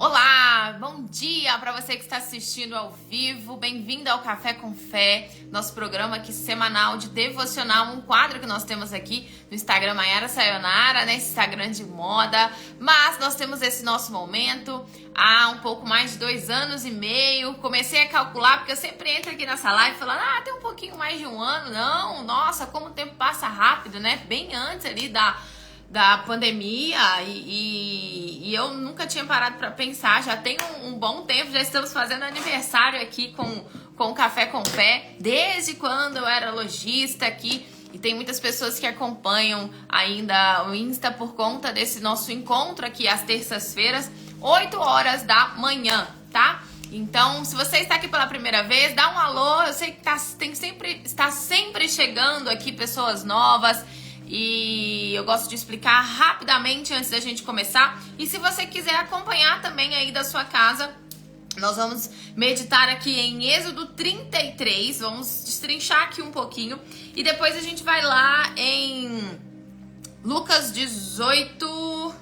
Olá, bom dia para você que está assistindo ao vivo. Bem-vindo ao Café com Fé, nosso programa aqui semanal de devocional, um quadro que nós temos aqui no Instagram Maiara Sayonara, né? Instagram de moda. Mas nós temos esse nosso momento há um pouco mais de 2 anos e meio. Comecei a calcular, porque eu sempre entro aqui nessa live falando, tem um pouquinho mais de 1 ano. Não, nossa, como o tempo passa rápido, né? Bem antes ali da pandemia e eu nunca tinha parado para pensar, já tem um bom tempo, já estamos fazendo aniversário aqui com o Café com Fé, desde quando eu era lojista aqui, e tem muitas pessoas que acompanham ainda o Insta por conta desse nosso encontro aqui às terças-feiras, 8 horas da manhã, tá? Então, se você está aqui pela primeira vez, dá um alô, eu sei que está sempre chegando aqui pessoas novas, e eu gosto de explicar rapidamente antes da gente começar. E se você quiser acompanhar também aí da sua casa, nós vamos meditar aqui em Êxodo 33. Vamos destrinchar aqui um pouquinho. E depois a gente vai lá em Lucas 18,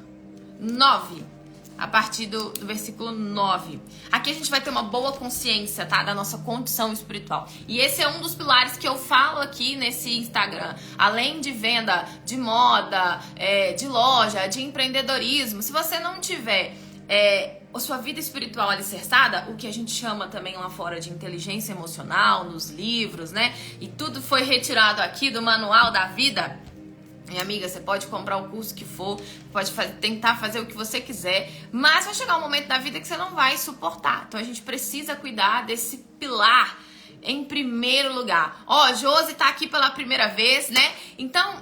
9. A partir do versículo 9. Aqui a gente vai ter uma boa consciência, tá? Da nossa condição espiritual. E esse é um dos pilares que eu falo aqui nesse Instagram. Além de venda, de moda, de loja, de empreendedorismo. Se você não tiver a sua vida espiritual alicerçada, o que a gente chama também lá fora de inteligência emocional, nos livros, né? E tudo foi retirado aqui do manual da vida. Minha amiga, você pode comprar o curso que for, pode tentar fazer o que você quiser, mas vai chegar um momento da vida que você não vai suportar. Então a gente precisa cuidar desse pilar em primeiro lugar. Josi tá aqui pela primeira vez, né? Então,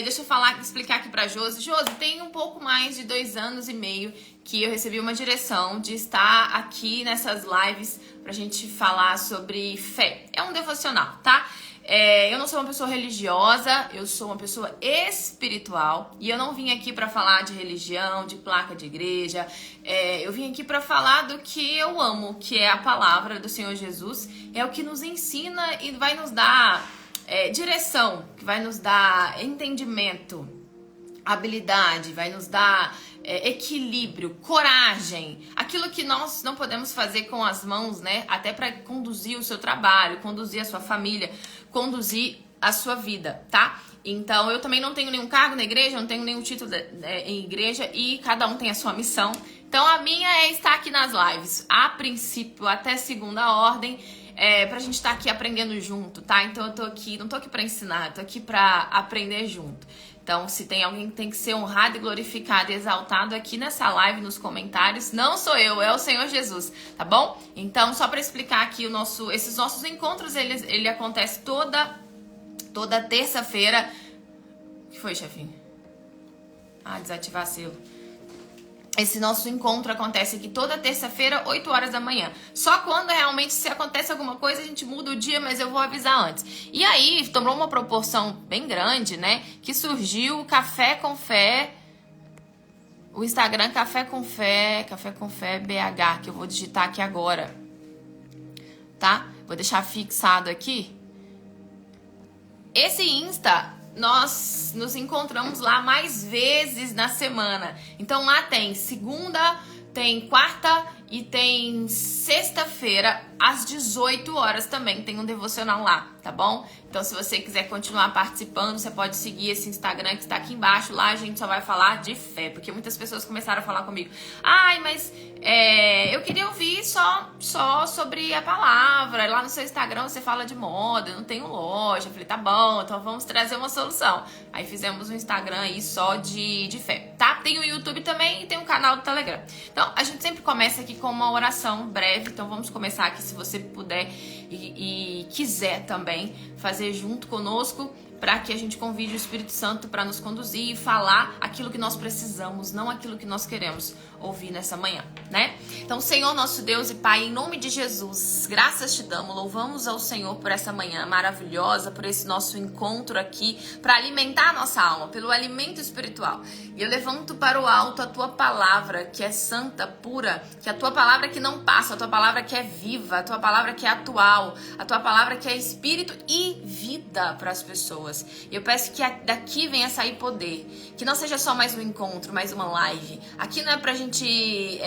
deixa eu explicar aqui pra Josi. Josi, tem um pouco mais de 2 anos e meio que eu recebi uma direção de estar aqui nessas lives pra gente falar sobre fé. É um devocional, tá? Eu não sou uma pessoa religiosa, eu sou uma pessoa espiritual e eu não vim aqui para falar de religião, de placa de igreja. Eu vim aqui para falar do que eu amo, que é a palavra do Senhor Jesus. É o que nos ensina e vai nos dar direção, que vai nos dar entendimento, habilidade, vai nos dar equilíbrio, coragem, aquilo que nós não podemos fazer com as mãos, né? Até para conduzir o seu trabalho, conduzir a sua família, conduzir a sua vida, tá? Então, eu também não tenho nenhum cargo na igreja, não tenho nenhum título em igreja e cada um tem a sua missão. Então, a minha é estar aqui nas lives, a princípio, até segunda ordem, pra gente estar aqui aprendendo junto, tá? Então, eu não tô aqui pra ensinar, eu tô aqui pra aprender junto. Então, se tem alguém que tem que ser honrado e glorificado e exaltado aqui nessa live, nos comentários, não sou eu, é o Senhor Jesus, tá bom? Então, só para explicar aqui, esses nossos encontros, ele acontece toda terça-feira. O que foi, chefinho? Desativar selo. Esse nosso encontro acontece aqui toda terça-feira, 8 horas da manhã. Só quando realmente se acontece alguma coisa, a gente muda o dia, mas eu vou avisar antes. E aí, tomou uma proporção bem grande, né? Que surgiu o Café com Fé, o Instagram Café com Fé BH, que eu vou digitar aqui agora. Tá? Vou deixar fixado aqui. Esse Insta, nós nos encontramos lá mais vezes na semana. Então lá tem segunda, tem quarta e tem sexta-feira às 18 horas também. Tem um devocional lá, tá bom? Então se você quiser continuar participando, você pode seguir esse Instagram que está aqui embaixo. Lá a gente só vai falar de fé, porque muitas pessoas começaram a falar comigo. Mas eu queria ouvir só sobre a palavra. Lá no seu Instagram você fala de moda, eu não tenho loja. Eu falei, tá bom, então vamos trazer uma solução. Aí fizemos um Instagram aí só de fé, tá? Tem o YouTube também e tem um canal do Telegram. Então a gente sempre começa aqui com uma oração breve. Então vamos começar aqui, se você puder e quiser também fazer junto conosco, para que a gente convide o Espírito Santo para nos conduzir e falar aquilo que nós precisamos, não aquilo que nós queremos ouvir nessa manhã, né? Então, Senhor, nosso Deus e Pai, em nome de Jesus, graças te damos, louvamos ao Senhor por essa manhã maravilhosa, por esse nosso encontro aqui, para alimentar a nossa alma, pelo alimento espiritual. E eu levanto para o alto a tua palavra, que é santa, pura, que é a tua palavra que não passa, a tua palavra que é viva, a tua palavra que é atual, a tua palavra que é espírito e vida para as pessoas. pessoas. Eu peço que daqui venha sair poder. Que não seja só mais um encontro, mais uma live. Aqui não é pra gente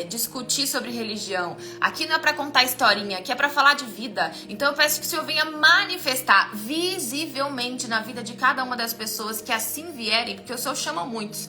discutir sobre religião. Aqui não é pra contar historinha. Aqui é pra falar de vida. Então eu peço que o Senhor venha manifestar visivelmente na vida de cada uma das pessoas que assim vierem, porque o Senhor chama muitos,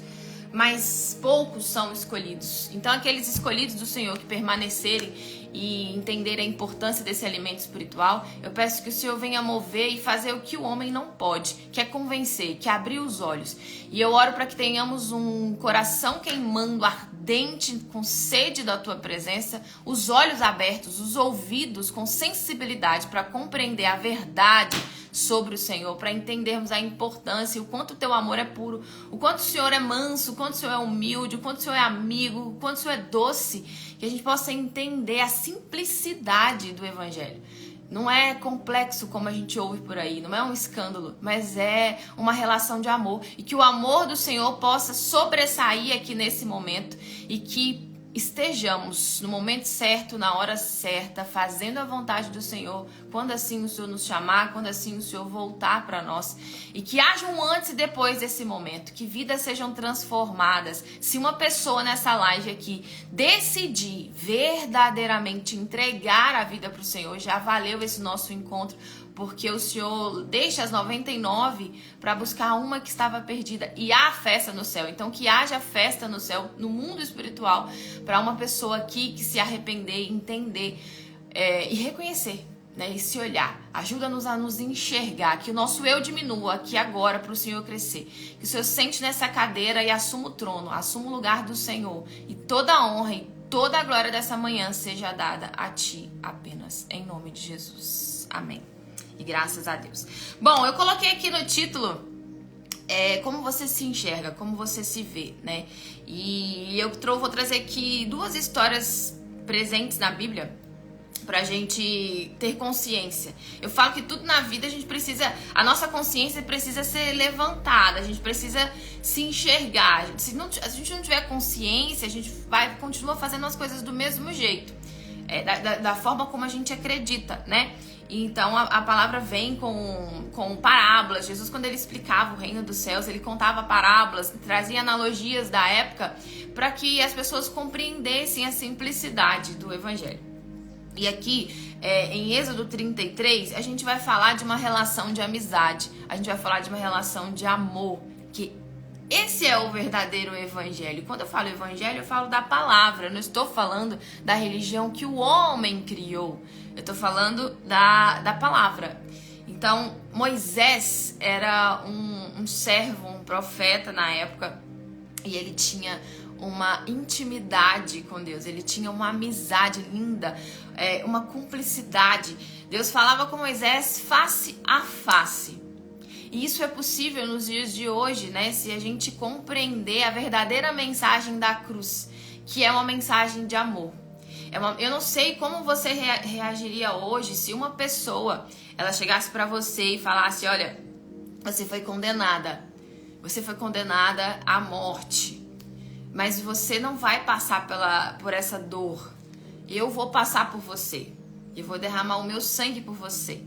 mas poucos são escolhidos. Então aqueles escolhidos do Senhor que permanecerem e entenderem a importância desse alimento espiritual, eu peço que o Senhor venha mover e fazer o que o homem não pode, que é convencer, que é abrir os olhos. E eu oro para que tenhamos um coração queimando, ardente, com sede da Tua presença, os olhos abertos, os ouvidos com sensibilidade para compreender a verdade sobre o Senhor, para entendermos a importância, o quanto o Teu amor é puro, o quanto o Senhor é manso, o quanto o Senhor é humilde, o quanto o Senhor é amigo, o quanto o Senhor é doce, que a gente possa entender a simplicidade do Evangelho. Não é complexo como a gente ouve por aí, não é um escândalo, mas é uma relação de amor. E que o amor do Senhor possa sobressair aqui nesse momento e que estejamos no momento certo, na hora certa, fazendo a vontade do Senhor, quando assim o Senhor nos chamar, quando assim o Senhor voltar para nós. E que haja um antes e depois desse momento, que vidas sejam transformadas. Se uma pessoa nessa live aqui decidir verdadeiramente entregar a vida para o Senhor, já valeu esse nosso encontro, porque o Senhor deixa as 99 para buscar uma que estava perdida. E há festa no céu. Então que haja festa no céu, no mundo espiritual, para uma pessoa aqui que se arrepender, entender e reconhecer, né? E se olhar. Ajuda-nos a nos enxergar, que o nosso eu diminua aqui agora para o Senhor crescer. Que o Senhor sente nessa cadeira e assuma o trono, assuma o lugar do Senhor. E toda a honra e toda a glória dessa manhã seja dada a Ti apenas. Em nome de Jesus. Amém. E graças a Deus. Bom, eu coloquei aqui no título como você se enxerga, como você se vê, né? E eu vou trazer aqui 2 histórias presentes na Bíblia pra gente ter consciência. Eu falo que tudo na vida a nossa consciência precisa ser levantada, a gente precisa se enxergar. Se a gente não tiver consciência, a gente continua fazendo as coisas do mesmo jeito, da forma como a gente acredita, né? Então a palavra vem com parábolas. Jesus, quando ele explicava o reino dos céus, ele contava parábolas, trazia analogias da época para que as pessoas compreendessem a simplicidade do evangelho. E aqui em Êxodo 33 a gente vai falar de uma relação de amizade, a gente vai falar de uma relação de amor, que esse é o verdadeiro evangelho. Quando eu falo evangelho, eu falo da palavra. Eu não estou falando da religião que o homem criou. Eu estou falando da palavra. Então, Moisés era um servo, um profeta na época. E ele tinha uma intimidade com Deus. Ele tinha uma amizade linda, uma cumplicidade. Deus falava com Moisés face a face. E isso é possível nos dias de hoje, né? Se a gente compreender a verdadeira mensagem da cruz, que é uma mensagem de amor. Eu não sei como você reagiria hoje se uma pessoa ela chegasse para você e falasse: olha, você foi condenada à morte, mas você não vai passar por essa dor. Eu vou passar por você. Eu vou derramar o meu sangue por você.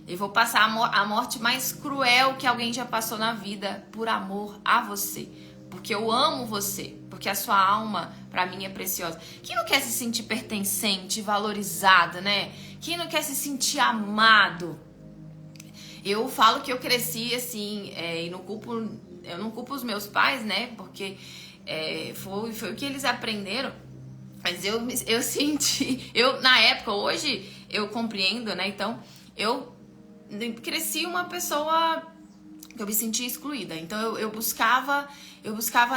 Eu vou passar a morte mais cruel que alguém já passou na vida por amor a você. Porque eu amo você. Porque a sua alma, pra mim, é preciosa. Quem não quer se sentir pertencente, valorizado, né? Quem não quer se sentir amado? Eu falo que eu cresci assim, e eu não culpo os meus pais, né? Porque foi o que eles aprenderam. Mas eu senti... Na época, hoje, eu compreendo, né? Então, eu cresci uma pessoa que eu me sentia excluída. Então eu buscava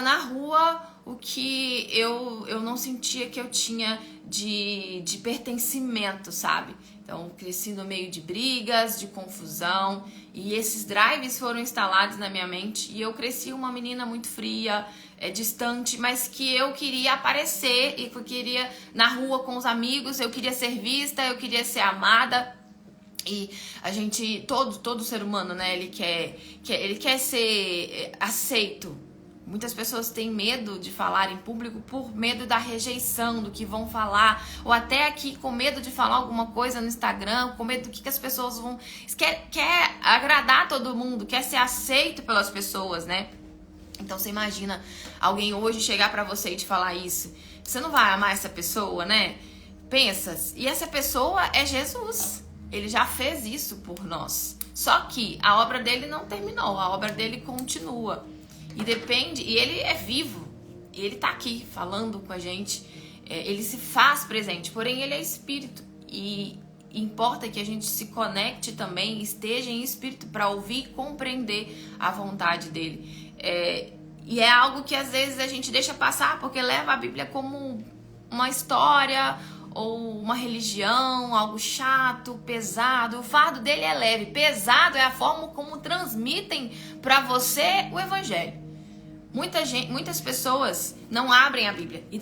na rua o que eu não sentia que eu tinha de pertencimento, sabe? Então cresci no meio de brigas, de confusão, e esses drives foram instalados na minha mente, e eu cresci uma menina muito fria, distante, mas que eu queria aparecer, e que eu queria na rua com os amigos, eu queria ser vista, eu queria ser amada. E a gente, todo ser humano, né, ele quer ser aceito, Muitas pessoas têm medo de falar em público por medo da rejeição, do que vão falar, ou até aqui com medo de falar alguma coisa no Instagram, com medo do que as pessoas vão... Quer agradar todo mundo, quer ser aceito pelas pessoas, né? Então você imagina alguém hoje chegar pra você e te falar isso. Você não vai amar essa pessoa, né? Pensa, e essa pessoa é Jesus. Ele já fez isso por nós. Só que a obra dele não terminou, a obra dele continua. E depende, e ele é vivo, e ele tá aqui falando com a gente, ele se faz presente, porém ele é espírito, e importa que a gente se conecte também, esteja em espírito para ouvir e compreender a vontade dele. E é algo que às vezes a gente deixa passar, porque leva a Bíblia como uma história ou uma religião, algo chato, pesado. O fardo dele é leve, pesado é a forma como transmitem para você o evangelho. Muitas pessoas não abrem a Bíblia e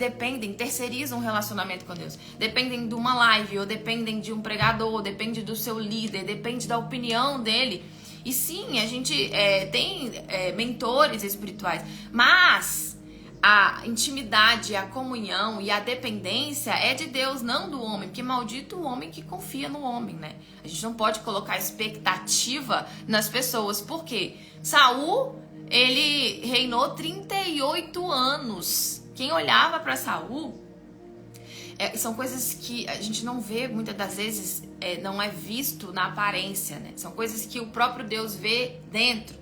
terceirizam um relacionamento com Deus. Dependem de uma live, ou dependem de um pregador, depende do seu líder, depende da opinião dele. E sim, a gente tem mentores espirituais, mas a intimidade, a comunhão e a dependência é de Deus, não do homem, porque maldito o homem que confia no homem, né? A gente não pode colocar expectativa nas pessoas, porque Saul... ele reinou 38 anos. Quem olhava para Saul, são coisas que a gente não vê muitas das vezes, não é visto na aparência, né? São coisas que o próprio Deus vê dentro.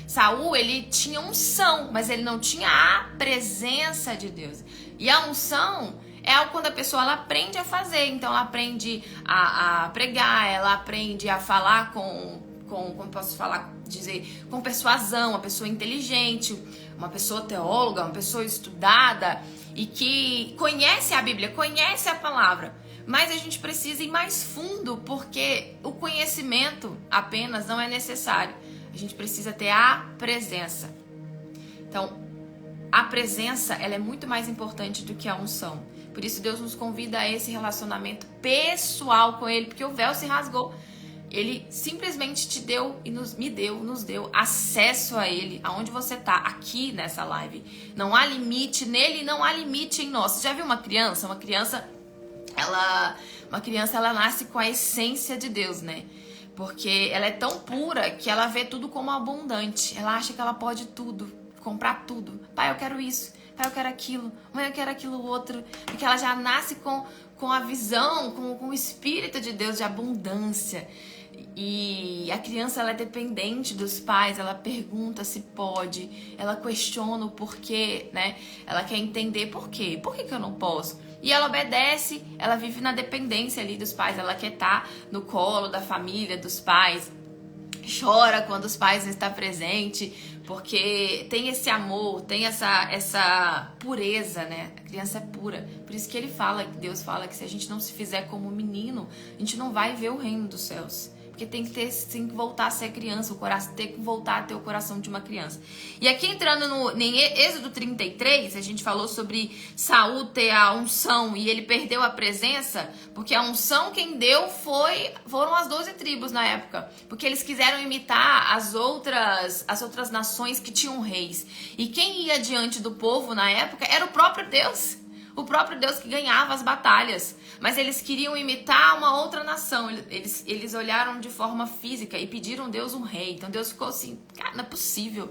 Saul, ele tinha unção, mas ele não tinha a presença de Deus. E a unção é algo quando a pessoa ela aprende a fazer. Então ela aprende a pregar, ela aprende a falar como posso falar, dizer, com persuasão, uma pessoa inteligente, uma pessoa teóloga, uma pessoa estudada e que conhece a Bíblia, conhece a palavra. Mas a gente precisa ir mais fundo, porque o conhecimento apenas não é necessário. A gente precisa ter a presença. Então, a presença, ela é muito mais importante do que a unção. Por isso Deus nos convida a esse relacionamento pessoal com Ele, porque o véu se rasgou. Ele simplesmente te deu e nos deu acesso a Ele, aonde você tá, aqui nessa live. Não há limite nele, não há limite em nós. Você já viu uma criança? Uma criança, ela nasce com a essência de Deus, né? Porque ela é tão pura que ela vê tudo como abundante. Ela acha que ela pode tudo, comprar tudo. Pai, eu quero isso. Pai, eu quero aquilo. Mãe, eu quero aquilo outro. Porque ela já nasce com a visão, com o Espírito de Deus de abundância. E a criança, ela é dependente dos pais, ela pergunta se pode, ela questiona o porquê, né? Ela quer entender por quê, por que eu não posso? E ela obedece, ela vive na dependência ali dos pais, ela quer estar no colo da família, dos pais, chora quando os pais não estão presentes, porque tem esse amor, tem essa pureza, né? A criança é pura, por isso que Deus fala que se a gente não se fizer como menino, a gente não vai ver o reino dos céus. Porque tem que voltar a ser criança, tem que voltar a ter o coração de uma criança. E aqui entrando em Êxodo 33, a gente falou sobre Saul ter a unção e ele perdeu a presença, porque a unção quem deu foram as 12 tribos na época, porque eles quiseram imitar as outras nações que tinham reis. E quem ia diante do povo na época era o próprio Deus. O próprio Deus que ganhava as batalhas. Mas eles queriam imitar uma outra nação. Eles olharam de forma física e pediram a Deus um rei. Então Deus ficou assim, cara, não é possível.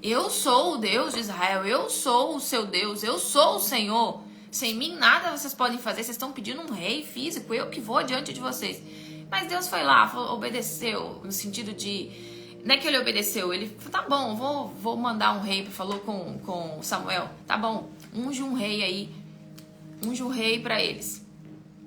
Eu sou o Deus de Israel, eu sou o seu Deus, eu sou o Senhor. Sem mim nada vocês podem fazer, vocês estão pedindo um rei físico, eu que vou diante de vocês. Mas Deus foi lá, obedeceu, no sentido de... Não é que ele obedeceu, ele falou, tá bom, vou mandar um rei, falou com Samuel, tá bom, unge um rei aí, unge um rei para eles.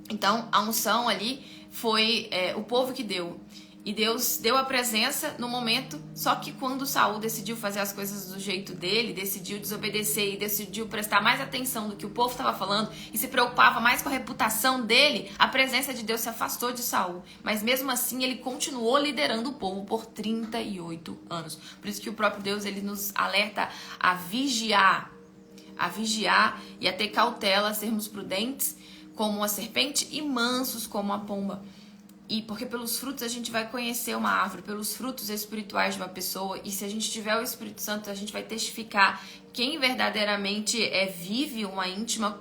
Então, a unção ali foi o povo que deu. E Deus deu a presença no momento, só que quando Saul decidiu fazer as coisas do jeito dele, decidiu desobedecer e decidiu prestar mais atenção do que o povo estava falando e se preocupava mais com a reputação dele, a presença de Deus se afastou de Saul. Mas mesmo assim, ele continuou liderando o povo por 38 anos. Por isso que o próprio Deus ele nos alerta a vigiar e a ter cautela, a sermos prudentes como a serpente e mansos como a pomba. E porque pelos frutos a gente vai conhecer uma árvore, pelos frutos espirituais de uma pessoa. E se a gente tiver o Espírito Santo, a gente vai testificar quem verdadeiramente vive uma íntima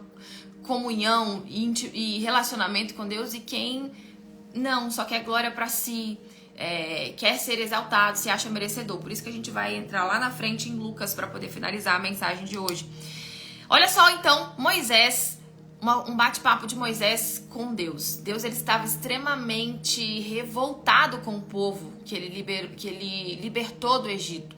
comunhão e relacionamento com Deus e quem não, só quer glória para si, quer ser exaltado, se acha merecedor. Por isso que a gente vai entrar lá na frente em Lucas para poder finalizar a mensagem de hoje. Olha só, então, Moisés, um bate-papo de Moisés com Deus. Deus, ele estava extremamente revoltado com o povo que ele libertou do Egito.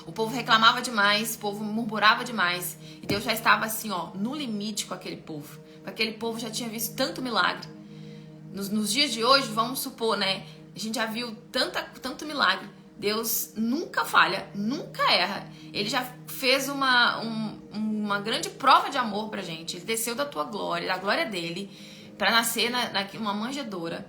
O povo reclamava demais, o povo murmurava demais. E Deus já estava assim, no limite com aquele povo. Aquele povo já tinha visto tanto milagre. Nos dias de hoje, vamos supor, né? A gente já viu tanto milagre. Deus nunca falha, nunca erra. Ele já fez uma grande prova de amor pra gente. Ele desceu da tua glória, da glória dele, pra nascer numa manjedoura.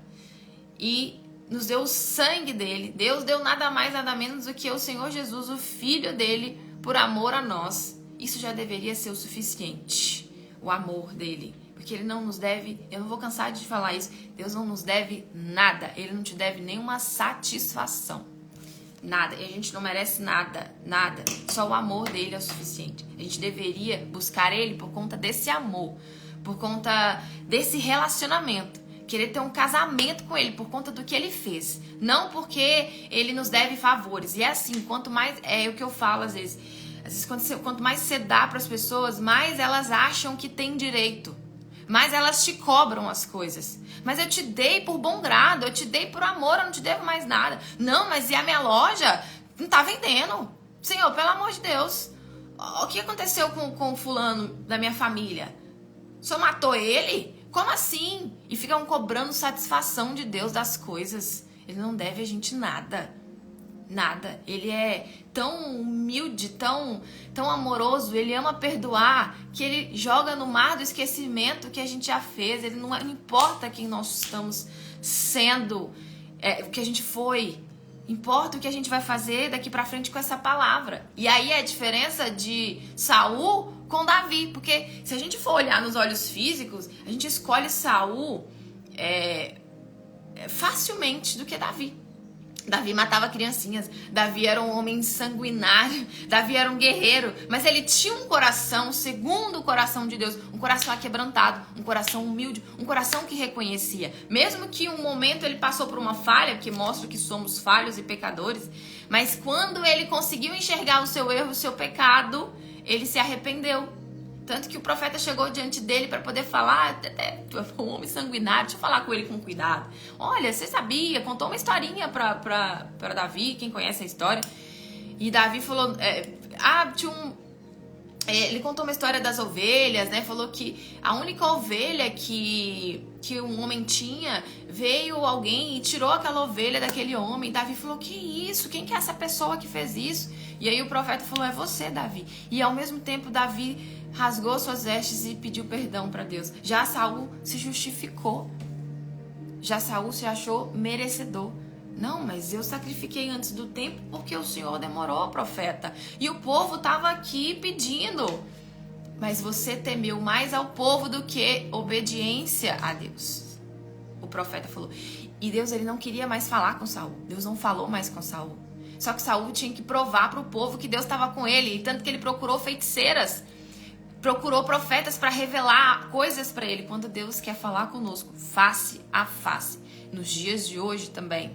E nos deu o sangue dele. Deus deu nada mais, nada menos do que o Senhor Jesus, o Filho dele, por amor a nós. Isso já deveria ser o suficiente. O amor dele. Porque ele não nos deve, eu não vou cansar de falar isso, Deus não nos deve nada. Ele não te deve nenhuma satisfação. Nada. E a gente não merece nada. Nada. Só o amor dele é o suficiente. A gente deveria buscar ele por conta desse amor. Por conta desse relacionamento. Querer ter um casamento com ele por conta do que ele fez. Não porque ele nos deve favores. E é assim, quanto mais... É o que eu falo às vezes. Às vezes quanto mais você dá para as pessoas, mais elas acham que tem direito. Mais elas te cobram as coisas. Mas eu te dei por bom grado, eu te dei por amor, eu não te devo mais nada. Não, mas e a minha loja? Não tá vendendo. Senhor, pelo amor de Deus. O que aconteceu com o fulano da minha família? O senhor matou ele? Como assim? E ficam cobrando satisfação de Deus das coisas. Ele não deve a gente nada. Nada. Ele é tão humilde, tão amoroso, ele ama perdoar, que ele joga no mar do esquecimento que a gente já fez. Ele não importa quem nós estamos sendo, o que a gente foi. Importa o que a gente vai fazer daqui pra frente com essa palavra. E aí é a diferença de Saul com Davi. Porque se a gente for olhar nos olhos físicos, a gente escolhe Saul facilmente do que Davi. Davi matava criancinhas, Davi era um homem sanguinário, Davi era um guerreiro, mas ele tinha um coração segundo o coração de Deus, um coração aquebrantado, um coração humilde, um coração que reconhecia. Mesmo que um momento ele passou por uma falha, que mostra que somos falhos e pecadores, mas quando ele conseguiu enxergar o seu erro, o seu pecado, ele se arrependeu. Tanto que o profeta chegou diante dele para poder falar, tu é um homem sanguinário, deixa eu falar com ele com cuidado. Olha, você sabia, contou uma historinha para Davi, quem conhece a história. E Davi falou, ele contou uma história das ovelhas, né? Falou que a única ovelha que um homem tinha, veio alguém e tirou aquela ovelha daquele homem. Davi falou, que isso? Quem que é essa pessoa que fez isso? E aí o profeta falou, é você, Davi. E ao mesmo tempo Davi rasgou suas vestes e pediu perdão para Deus. Já Saul se justificou. Já Saul se achou merecedor. Não, mas eu sacrifiquei antes do tempo porque o Senhor demorou, profeta. E o povo estava aqui pedindo. Mas você temeu mais ao povo do que obediência a Deus. O profeta falou. E Deus, ele não queria mais falar com Saul. Deus não falou mais com Saul. Só que Saul tinha que provar para o povo que Deus estava com ele. E tanto que ele procurou feiticeiras. Procurou profetas para revelar coisas para ele. Quando Deus quer falar conosco, face a face. Nos dias de hoje também.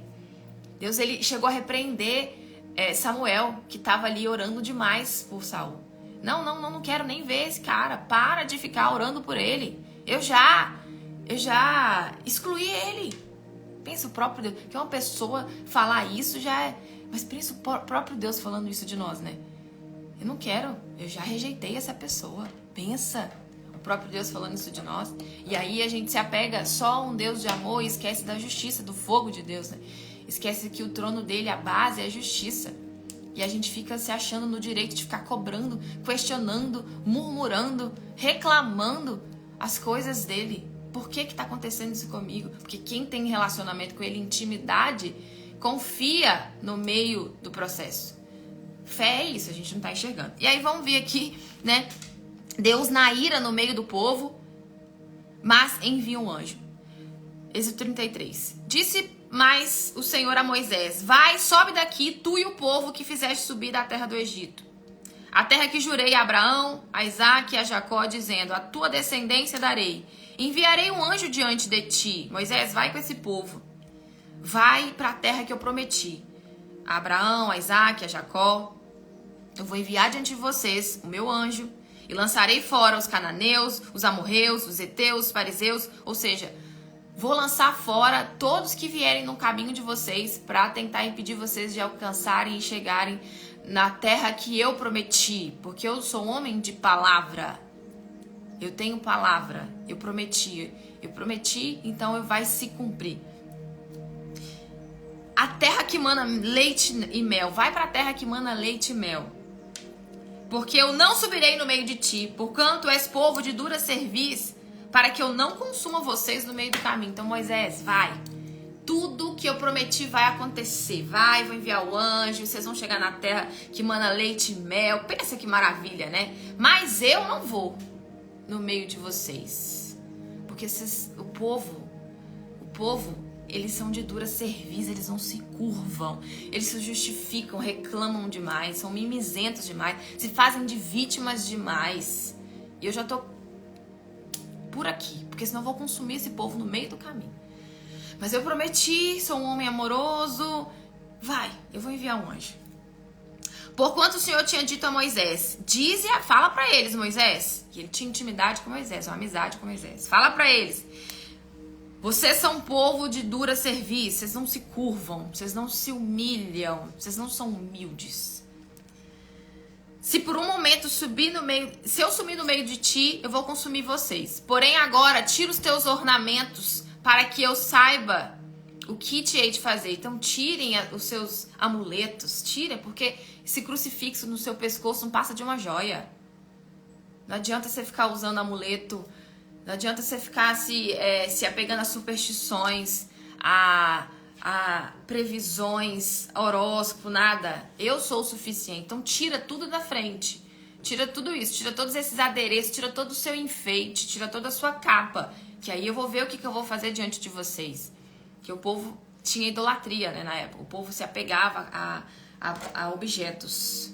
Deus, ele chegou a repreender Samuel, que estava ali orando demais por Saul. Não quero nem ver esse cara. Para de ficar orando por ele. Eu já excluí ele. Pensa o próprio Deus. Que uma pessoa falar isso já é... Mas pensa o próprio Deus falando isso de nós, né? Eu não quero. Eu já rejeitei essa pessoa. Pensa. O próprio Deus falando isso de nós. E aí a gente se apega só a um Deus de amor e esquece da justiça, do fogo de Deus, né? Esquece que o trono dele, a base, é a justiça. E a gente fica se achando no direito de ficar cobrando, questionando, murmurando, reclamando as coisas dele. Por que tá acontecendo isso comigo? Porque quem tem relacionamento com ele, intimidade, confia no meio do processo. Fé é isso, a gente não tá enxergando. E aí vamos ver aqui, né? Deus na ira no meio do povo, mas envia um anjo. Êxodo 33. Disse mais o Senhor a Moisés: vai, sobe daqui, tu e o povo que fizeste subir da terra do Egito, a terra que jurei a Abraão, a Isaque e a Jacó, dizendo: a tua descendência darei. Enviarei um anjo diante de ti. Moisés, vai com esse povo. Vai para a terra que eu prometi. A Abraão, a Isaque, a Jacó. Eu vou enviar diante de vocês o meu anjo e lançarei fora os cananeus, os amorreus, os heteus, os fariseus. Ou seja, vou lançar fora todos que vierem no caminho de vocês para tentar impedir vocês de alcançarem e chegarem na terra que eu prometi. Porque eu sou um homem de palavra. Eu tenho palavra. Eu prometi, então vai se cumprir. A terra que mana leite e mel. Vai para a terra que mana leite e mel. Porque eu não subirei no meio de ti, porquanto és povo de dura cerviz, para que eu não consuma vocês no meio do caminho. Então, Moisés, vai. Tudo que eu prometi vai acontecer. Vai, vou enviar o anjo, vocês vão chegar na terra que mana leite e mel. Pensa que maravilha, né? Mas eu não vou no meio de vocês. Porque o povo, eles são de dura cerviz, eles não se curvam, eles se justificam, reclamam demais, são mimizentos demais, se fazem de vítimas demais. E eu já tô por aqui, porque senão eu vou consumir esse povo no meio do caminho. Mas eu prometi, sou um homem amoroso, vai, eu vou enviar um anjo. Porquanto o Senhor tinha dito a Moisés, fala pra eles, Moisés, que ele tinha intimidade com Moisés, uma amizade com Moisés. Fala pra eles, vocês são um povo de dura cerviz, vocês não se curvam, vocês não se humilham, vocês não são humildes. Se por um momento se eu sumir no meio de ti, eu vou consumir vocês. Porém agora, tira os teus ornamentos para que eu saiba o que te hei de fazer. Então tirem os seus amuletos, porque esse crucifixo no seu pescoço não passa de uma joia. Não adianta você ficar usando amuleto, não adianta você ficar se apegando a superstições, a previsões, a horóscopo, nada. Eu sou o suficiente. Então tira tudo da frente. Tira tudo isso, tira todos esses adereços, tira todo o seu enfeite, tira toda a sua capa. Que aí eu vou ver o que eu vou fazer diante de vocês. Que o povo tinha idolatria, né, na época. O povo se apegava a objetos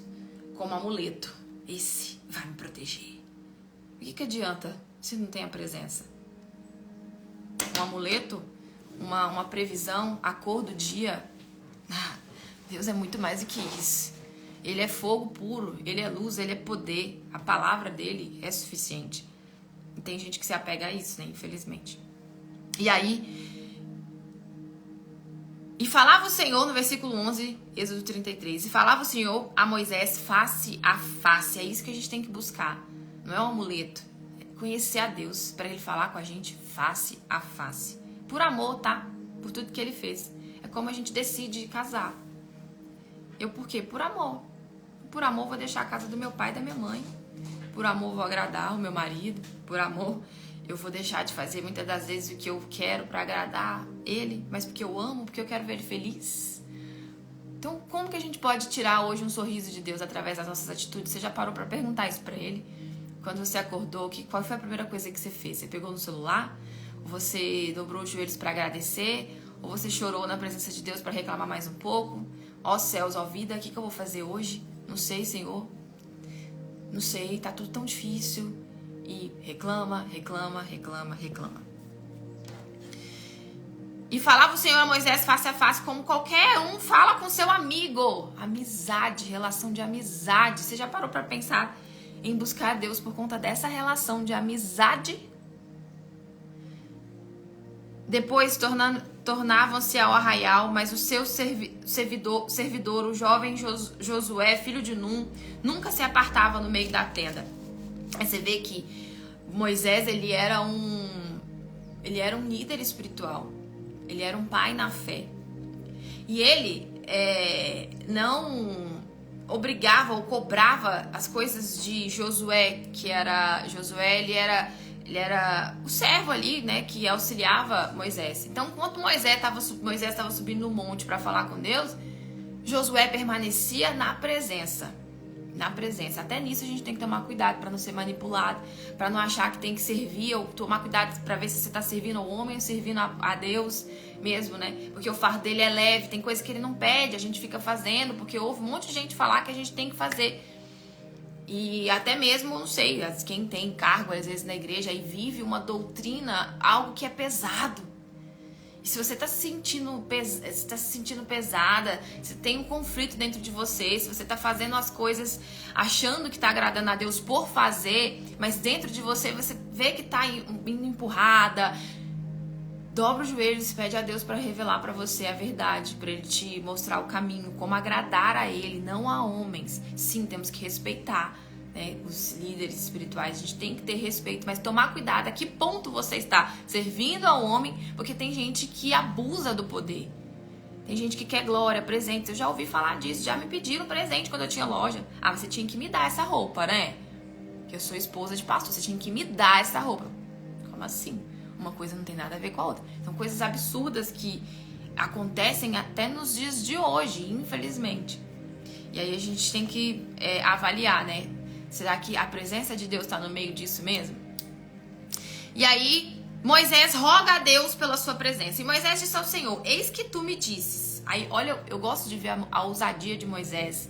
como amuleto. Esse vai me proteger. O que adianta se não tem a presença? Um amuleto, uma previsão, a cor do dia. Deus é muito mais do que isso. Ele é fogo puro, ele é luz, ele é poder. A palavra dele é suficiente. E tem gente que se apega a isso, né? Infelizmente. E aí... E falava o Senhor, no versículo 11, Êxodo 33, e falava o Senhor a Moisés face a face. É isso que a gente tem que buscar. Não é um amuleto. É conhecer a Deus para ele falar com a gente face a face. Por amor, tá? Por tudo que ele fez. É como a gente decide casar. Eu por quê? Por amor. Por amor vou deixar a casa do meu pai e da minha mãe. Por amor vou agradar o meu marido. Por amor eu vou deixar de fazer muitas das vezes o que eu quero para agradar ele, mas porque eu amo, porque eu quero ver ele feliz. Então, como que a gente pode tirar hoje um sorriso de Deus através das nossas atitudes? Você já parou para perguntar isso para ele? Quando você acordou, qual foi a primeira coisa que você fez? Você pegou no celular? Ou você dobrou os joelhos para agradecer? Ou você chorou na presença de Deus para reclamar mais um pouco? Ó céus, ó vida, o que eu vou fazer hoje? Não sei, Senhor. Não sei, tá tudo tão difícil. E reclama. E falava o Senhor a Moisés face a face, como qualquer um fala com seu amigo. Amizade, relação de amizade. Você já parou para pensar em buscar a Deus por conta dessa relação de amizade? Depois tornavam-se ao arraial, mas o seu servidor, o jovem Josué, filho de Num, nunca se apartava no meio da tenda. Aí você vê que Moisés, ele era um líder espiritual. Ele era um pai na fé. E ele não obrigava ou cobrava as coisas de Josué, ele era o servo ali, né, que auxiliava Moisés. Então, enquanto Moisés estava subindo no monte para falar com Deus, Josué permanecia na presença. na presença. Até nisso a gente tem que tomar cuidado para não ser manipulado, para não achar que tem que servir, ou tomar cuidado para ver se você está servindo ao homem ou servindo a Deus mesmo, né? Porque o fardo dele é leve, tem coisa que ele não pede, a gente fica fazendo, porque ouve um monte de gente falar que a gente tem que fazer. E até mesmo, não sei, quem tem cargo às vezes na igreja e vive uma doutrina, algo que é pesado. E se você está se sentindo pesada, se tem um conflito dentro de você, se você está fazendo as coisas achando que está agradando a Deus por fazer, mas dentro de você vê que está indo empurrada, dobra os joelhos e pede a Deus para revelar para você a verdade, para Ele te mostrar o caminho, como agradar a Ele, não a homens. Sim, temos que respeitar, né, os líderes espirituais, a gente tem que ter respeito, mas tomar cuidado a que ponto você está servindo ao homem, porque tem gente que abusa do poder. Tem gente que quer glória, presentes. Eu já ouvi falar disso, já me pediram presente quando eu tinha loja. Ah, você tinha que me dar essa roupa, né? Que eu sou esposa de pastor, você tinha que me dar essa roupa. Como assim? Uma coisa não tem nada a ver com a outra. São coisas absurdas que acontecem até nos dias de hoje, infelizmente. E aí a gente tem que avaliar, né? Será que a presença de Deus está no meio disso mesmo? E aí Moisés roga a Deus pela sua presença. E Moisés disse ao Senhor, eis que tu me disses. Aí, olha, eu gosto de ver a ousadia de Moisés,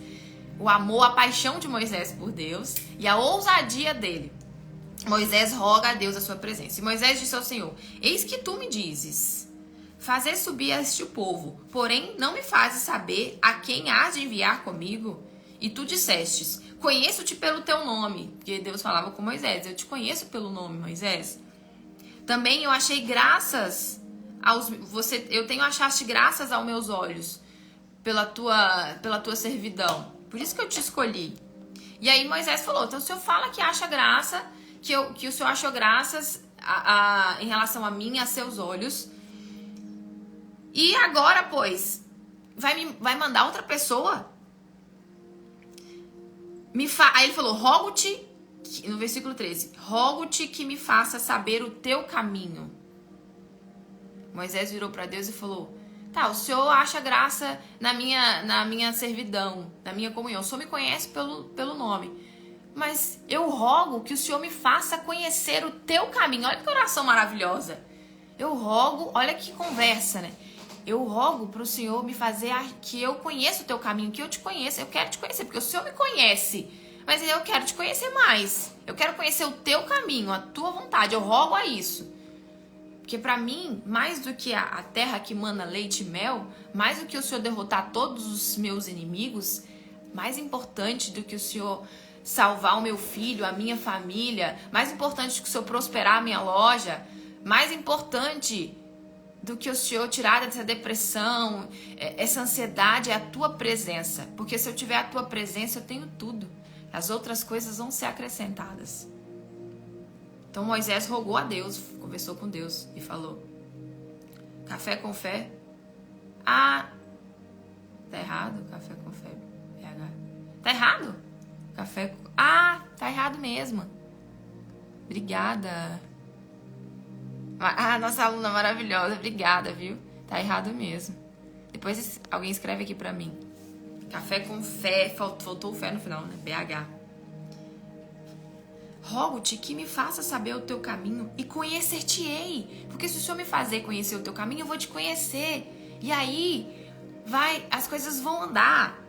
o amor, a paixão de Moisés por Deus e a ousadia dele. Moisés roga a Deus a sua presença. E Moisés disse ao Senhor, eis que tu me dizes, fazer subir este povo, porém não me fazes saber a quem hás de enviar comigo. E tu dissestes, conheço-te pelo teu nome. Porque Deus falava com Moisés, eu te conheço pelo nome, Moisés. Também eu achei graças eu tenho achaste graças aos meus olhos pela tua servidão. Por isso que eu te escolhi. E aí Moisés falou, então o Senhor fala que acha graça, que o Senhor achou graças em relação a mim, a seus olhos. E agora, pois, vai mandar outra pessoa? Aí ele falou, rogo-te, no versículo 13, rogo-te que me faça saber o teu caminho. Moisés virou para Deus e falou, tá, o Senhor acha graça na minha servidão, na minha comunhão. O Senhor me conhece pelo nome. Mas eu rogo que o Senhor me faça conhecer o teu caminho. Olha que oração maravilhosa. Eu rogo, olha que conversa, né? Eu rogo para o Senhor me fazer que eu conheça o teu caminho, que eu te conheça. Eu quero te conhecer, porque o Senhor me conhece. Mas eu quero te conhecer mais. Eu quero conhecer o teu caminho, a tua vontade. Eu rogo a isso. Porque para mim, mais do que a terra que mana leite e mel, mais do que o Senhor derrotar todos os meus inimigos, mais importante do que o Senhor salvar o meu filho, a minha família, mais importante do que o Senhor prosperar a minha loja, mais importante do que o Senhor tirar dessa depressão, essa ansiedade, é a tua presença. Porque se eu tiver a tua presença, eu tenho tudo. As outras coisas vão ser acrescentadas. Então Moisés rogou a Deus, conversou com Deus e falou, café com fé? Ah, tá errado, café com fé, PH. Tá errado? Café com... Ah, tá errado mesmo. Obrigada. Ah, nossa aluna maravilhosa, obrigada, viu? Tá errado mesmo. Depois alguém escreve aqui pra mim. Café com fé, faltou o fé no final, né? BH. Rogo-te que me faça saber o teu caminho e conhecer-te-ei. Porque se o Senhor me fazer conhecer o teu caminho, eu vou te conhecer. E aí, as coisas vão andar.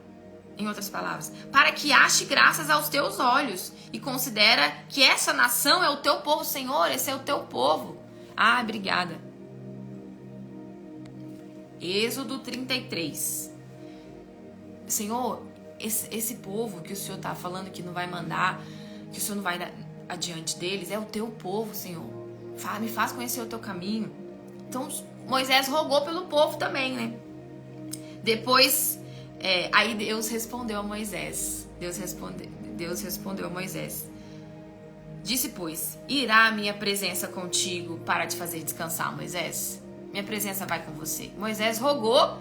Em outras palavras, para que ache graças aos teus olhos e considera que essa nação é o teu povo, Senhor, esse é o teu povo. Ah, obrigada. Êxodo 33. Senhor, esse povo que o Senhor está falando que não vai mandar, que o Senhor não vai dar adiante deles, é o teu povo, Senhor. Me faz conhecer o teu caminho. Então, Moisés rogou pelo povo também, né? Depois... aí Deus respondeu a Moisés. Deus respondeu a Moisés. Disse, pois, irá a minha presença contigo para te fazer descansar, Moisés? Minha presença vai com você. Moisés rogou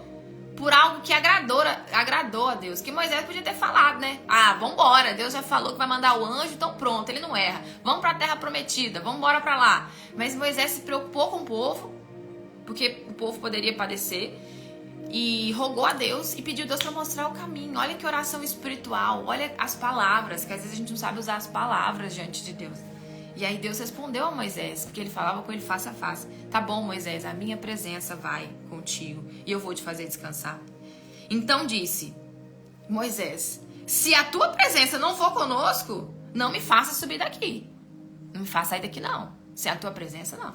por algo que agradou a Deus. Que Moisés podia ter falado, né? Ah, vambora, Deus já falou que vai mandar o anjo, então pronto, ele não erra. Vamos para a terra prometida, vamos embora para lá. Mas Moisés se preocupou com o povo, porque o povo poderia padecer. e rogou a Deus e pediu a Deus para mostrar o caminho. Olha que oração espiritual, olha as palavras, que às vezes a gente não sabe usar as palavras diante de Deus. E aí Deus respondeu a Moisés, porque ele falava com ele face a face. Tá bom, Moisés, a minha presença vai contigo e eu vou te fazer descansar. Então disse Moisés, se a tua presença não for conosco, não me faça subir daqui. Não me faça sair daqui não. Se a tua presença não.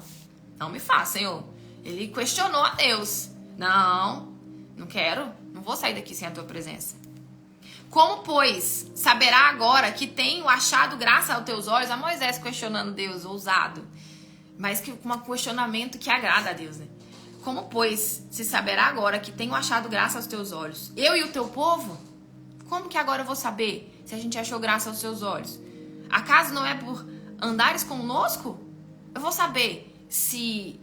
Não me faça, Senhor. Ele questionou a Deus. Não quero. Não vou sair daqui sem a tua presença. Como, pois, saberá agora que tenho achado graça aos teus olhos? A Moisés questionando Deus, ousado. Mas com um questionamento que agrada a Deus, né? Como, pois, se saberá agora que tenho achado graça aos teus olhos? Eu e o teu povo? Como que agora eu vou saber se a gente achou graça aos teus olhos? Acaso não é por andares conosco? Eu vou saber se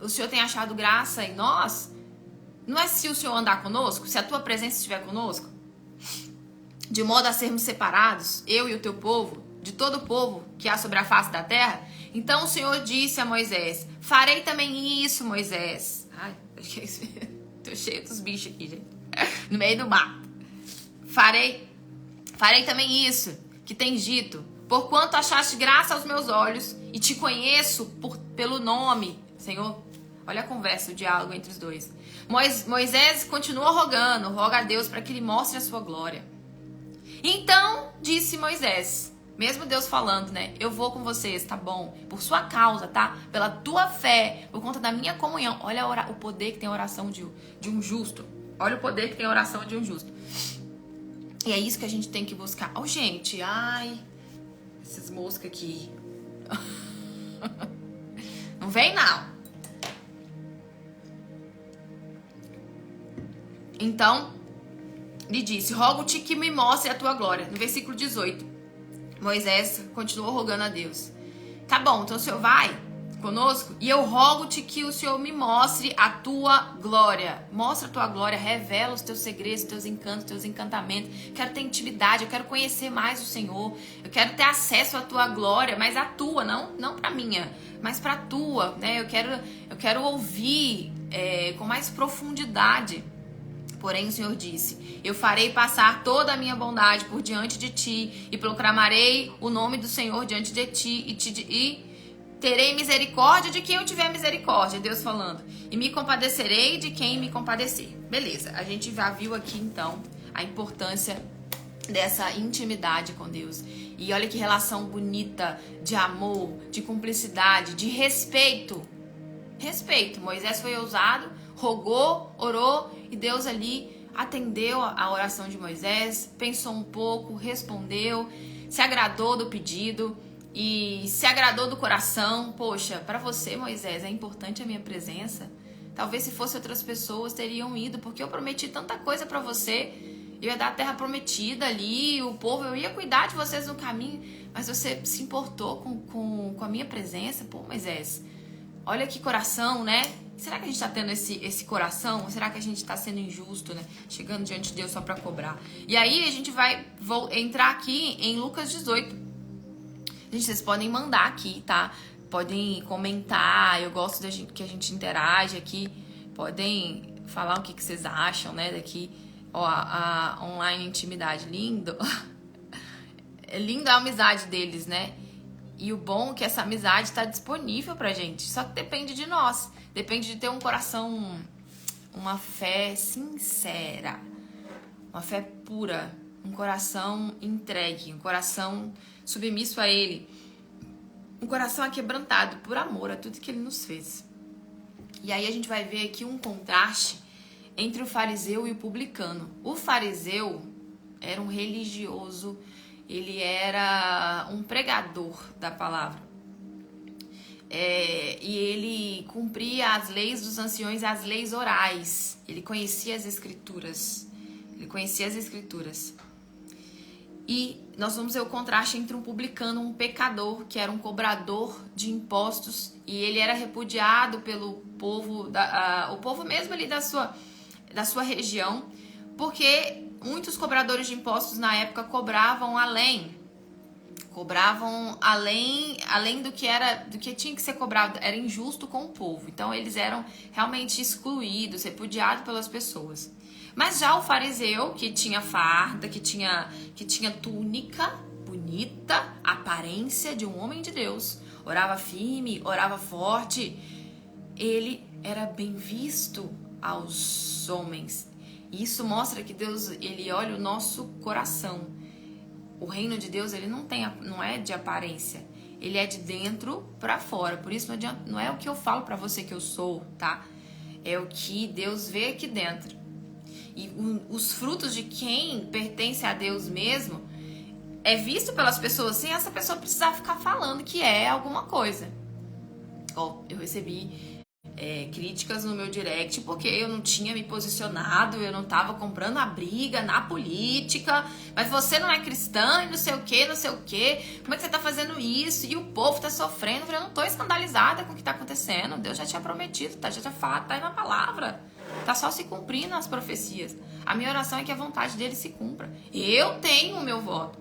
o Senhor tem achado graça em nós? Não é se o Senhor andar conosco? Se a tua presença estiver conosco? De modo a sermos separados, eu e o teu povo, de todo o povo que há sobre a face da terra? Então o Senhor disse a Moisés, farei também isso, Moisés. Ai, tô cheio dos bichos aqui, gente. No meio do mato. Farei também isso que tens dito, porquanto achaste graça aos meus olhos e te conheço pelo nome. Senhor, olha a conversa, o diálogo entre os dois. Moisés continua roga a Deus para que ele mostre a sua glória. Então disse Moisés, mesmo Deus falando, né? Eu vou com vocês, tá bom? Por sua causa, tá? Pela tua fé, por conta da minha comunhão. Olha o poder que tem a oração de um justo. Olha o poder que tem a oração de um justo. E é isso que a gente tem que buscar. Oh, gente, ai, esses moscas aqui. Não vem, não. Então, lhe disse, rogo-te que me mostre a tua glória. No versículo 18, Moisés continuou rogando a Deus. Tá bom, então o Senhor vai conosco e eu rogo-te que o Senhor me mostre a tua glória. Mostra a tua glória, revela os teus segredos, os teus encantos, os teus encantamentos. Quero ter intimidade, eu quero conhecer mais o Senhor. Eu quero ter acesso à tua glória, mas a tua, não pra minha, mas pra tua, né? Eu quero ouvir com mais profundidade. Porém o Senhor disse, eu farei passar toda a minha bondade por diante de ti e proclamarei o nome do Senhor diante de ti e terei misericórdia de quem eu tiver misericórdia, Deus falando, e me compadecerei de quem me compadecer. Beleza, a gente já viu aqui então a importância dessa intimidade com Deus. E olha que relação bonita de amor, de cumplicidade, de respeito. Respeito. Moisés foi ousado, rogou, orou e Deus ali atendeu a oração de Moisés, pensou um pouco, respondeu, se agradou do pedido e se agradou do coração. Poxa, para você, Moisés, é importante a minha presença? Talvez se fosse outras pessoas teriam ido, porque eu prometi tanta coisa para você. Eu ia dar a terra prometida ali, o povo, eu ia cuidar de vocês no caminho, mas você se importou com a minha presença? Pô, Moisés, olha que coração, né? Será que a gente está tendo esse coração? Ou será que a gente está sendo injusto, né? Chegando diante de Deus só para cobrar. E aí a gente vai entrar aqui em Lucas 18. Gente, vocês podem mandar aqui, tá? Podem comentar. Eu gosto que a gente interage aqui. Podem falar o que vocês acham, né? Daqui, ó, a online intimidade. Lindo. É linda a amizade deles, né? E o bom é que essa amizade está disponível pra gente. Só que depende de nós. Depende de ter um coração, uma fé sincera, uma fé pura, um coração entregue, um coração submisso a Ele, um coração aquebrantado por amor a tudo que Ele nos fez. E aí a gente vai ver aqui um contraste entre o fariseu e o publicano. O fariseu era um religioso, ele era um pregador da palavra. E ele cumpria as leis dos anciões, as leis orais. Ele conhecia as escrituras. E nós vamos ver o contraste entre um publicano e um pecador, que era um cobrador de impostos. E ele era repudiado pelo povo, o povo mesmo ali da sua região, porque muitos cobradores de impostos na época cobravam além Cobravam além do que tinha que ser cobrado, era injusto com o povo. Então eles eram realmente excluídos, repudiados pelas pessoas. Mas já o fariseu, que tinha farda, que tinha túnica bonita, aparência de um homem de Deus, orava firme, orava forte, ele era bem visto aos homens. E isso mostra que Deus, ele olha o nosso coração. O reino de Deus, ele não é de aparência, ele é de dentro para fora. Por isso não é o que eu falo para você que eu sou, tá? É o que Deus vê aqui dentro. E os frutos de quem pertence a Deus mesmo é visto pelas pessoas sem essa pessoa precisar ficar falando que é alguma coisa. Eu recebi críticas no meu direct porque eu não tinha me posicionado, eu não tava comprando a briga na política, mas você não é cristã e não sei o que, como é que você tá fazendo isso? E o povo tá sofrendo. Eu falei, eu não tô escandalizada com o que tá acontecendo, Deus já tinha prometido, já tinha falado, tá aí na palavra, tá só se cumprindo as profecias. A minha oração é que a vontade dele se cumpra. Eu tenho o meu voto.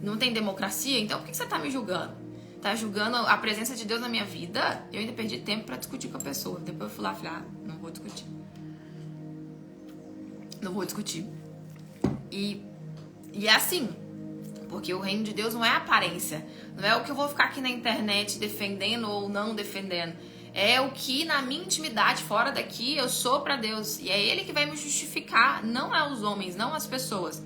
Não tem democracia? Então por que você tá me julgando? Tá julgando a presença de Deus na minha vida? Eu ainda perdi tempo pra discutir com a pessoa. Depois eu fui lá e falei, não vou discutir. Não vou discutir. E é assim, porque o reino de Deus não é aparência. Não é o que eu vou ficar aqui na internet defendendo ou não defendendo. É o que na minha intimidade, fora daqui, eu sou pra Deus. E é Ele que vai me justificar, não é os homens, não as pessoas.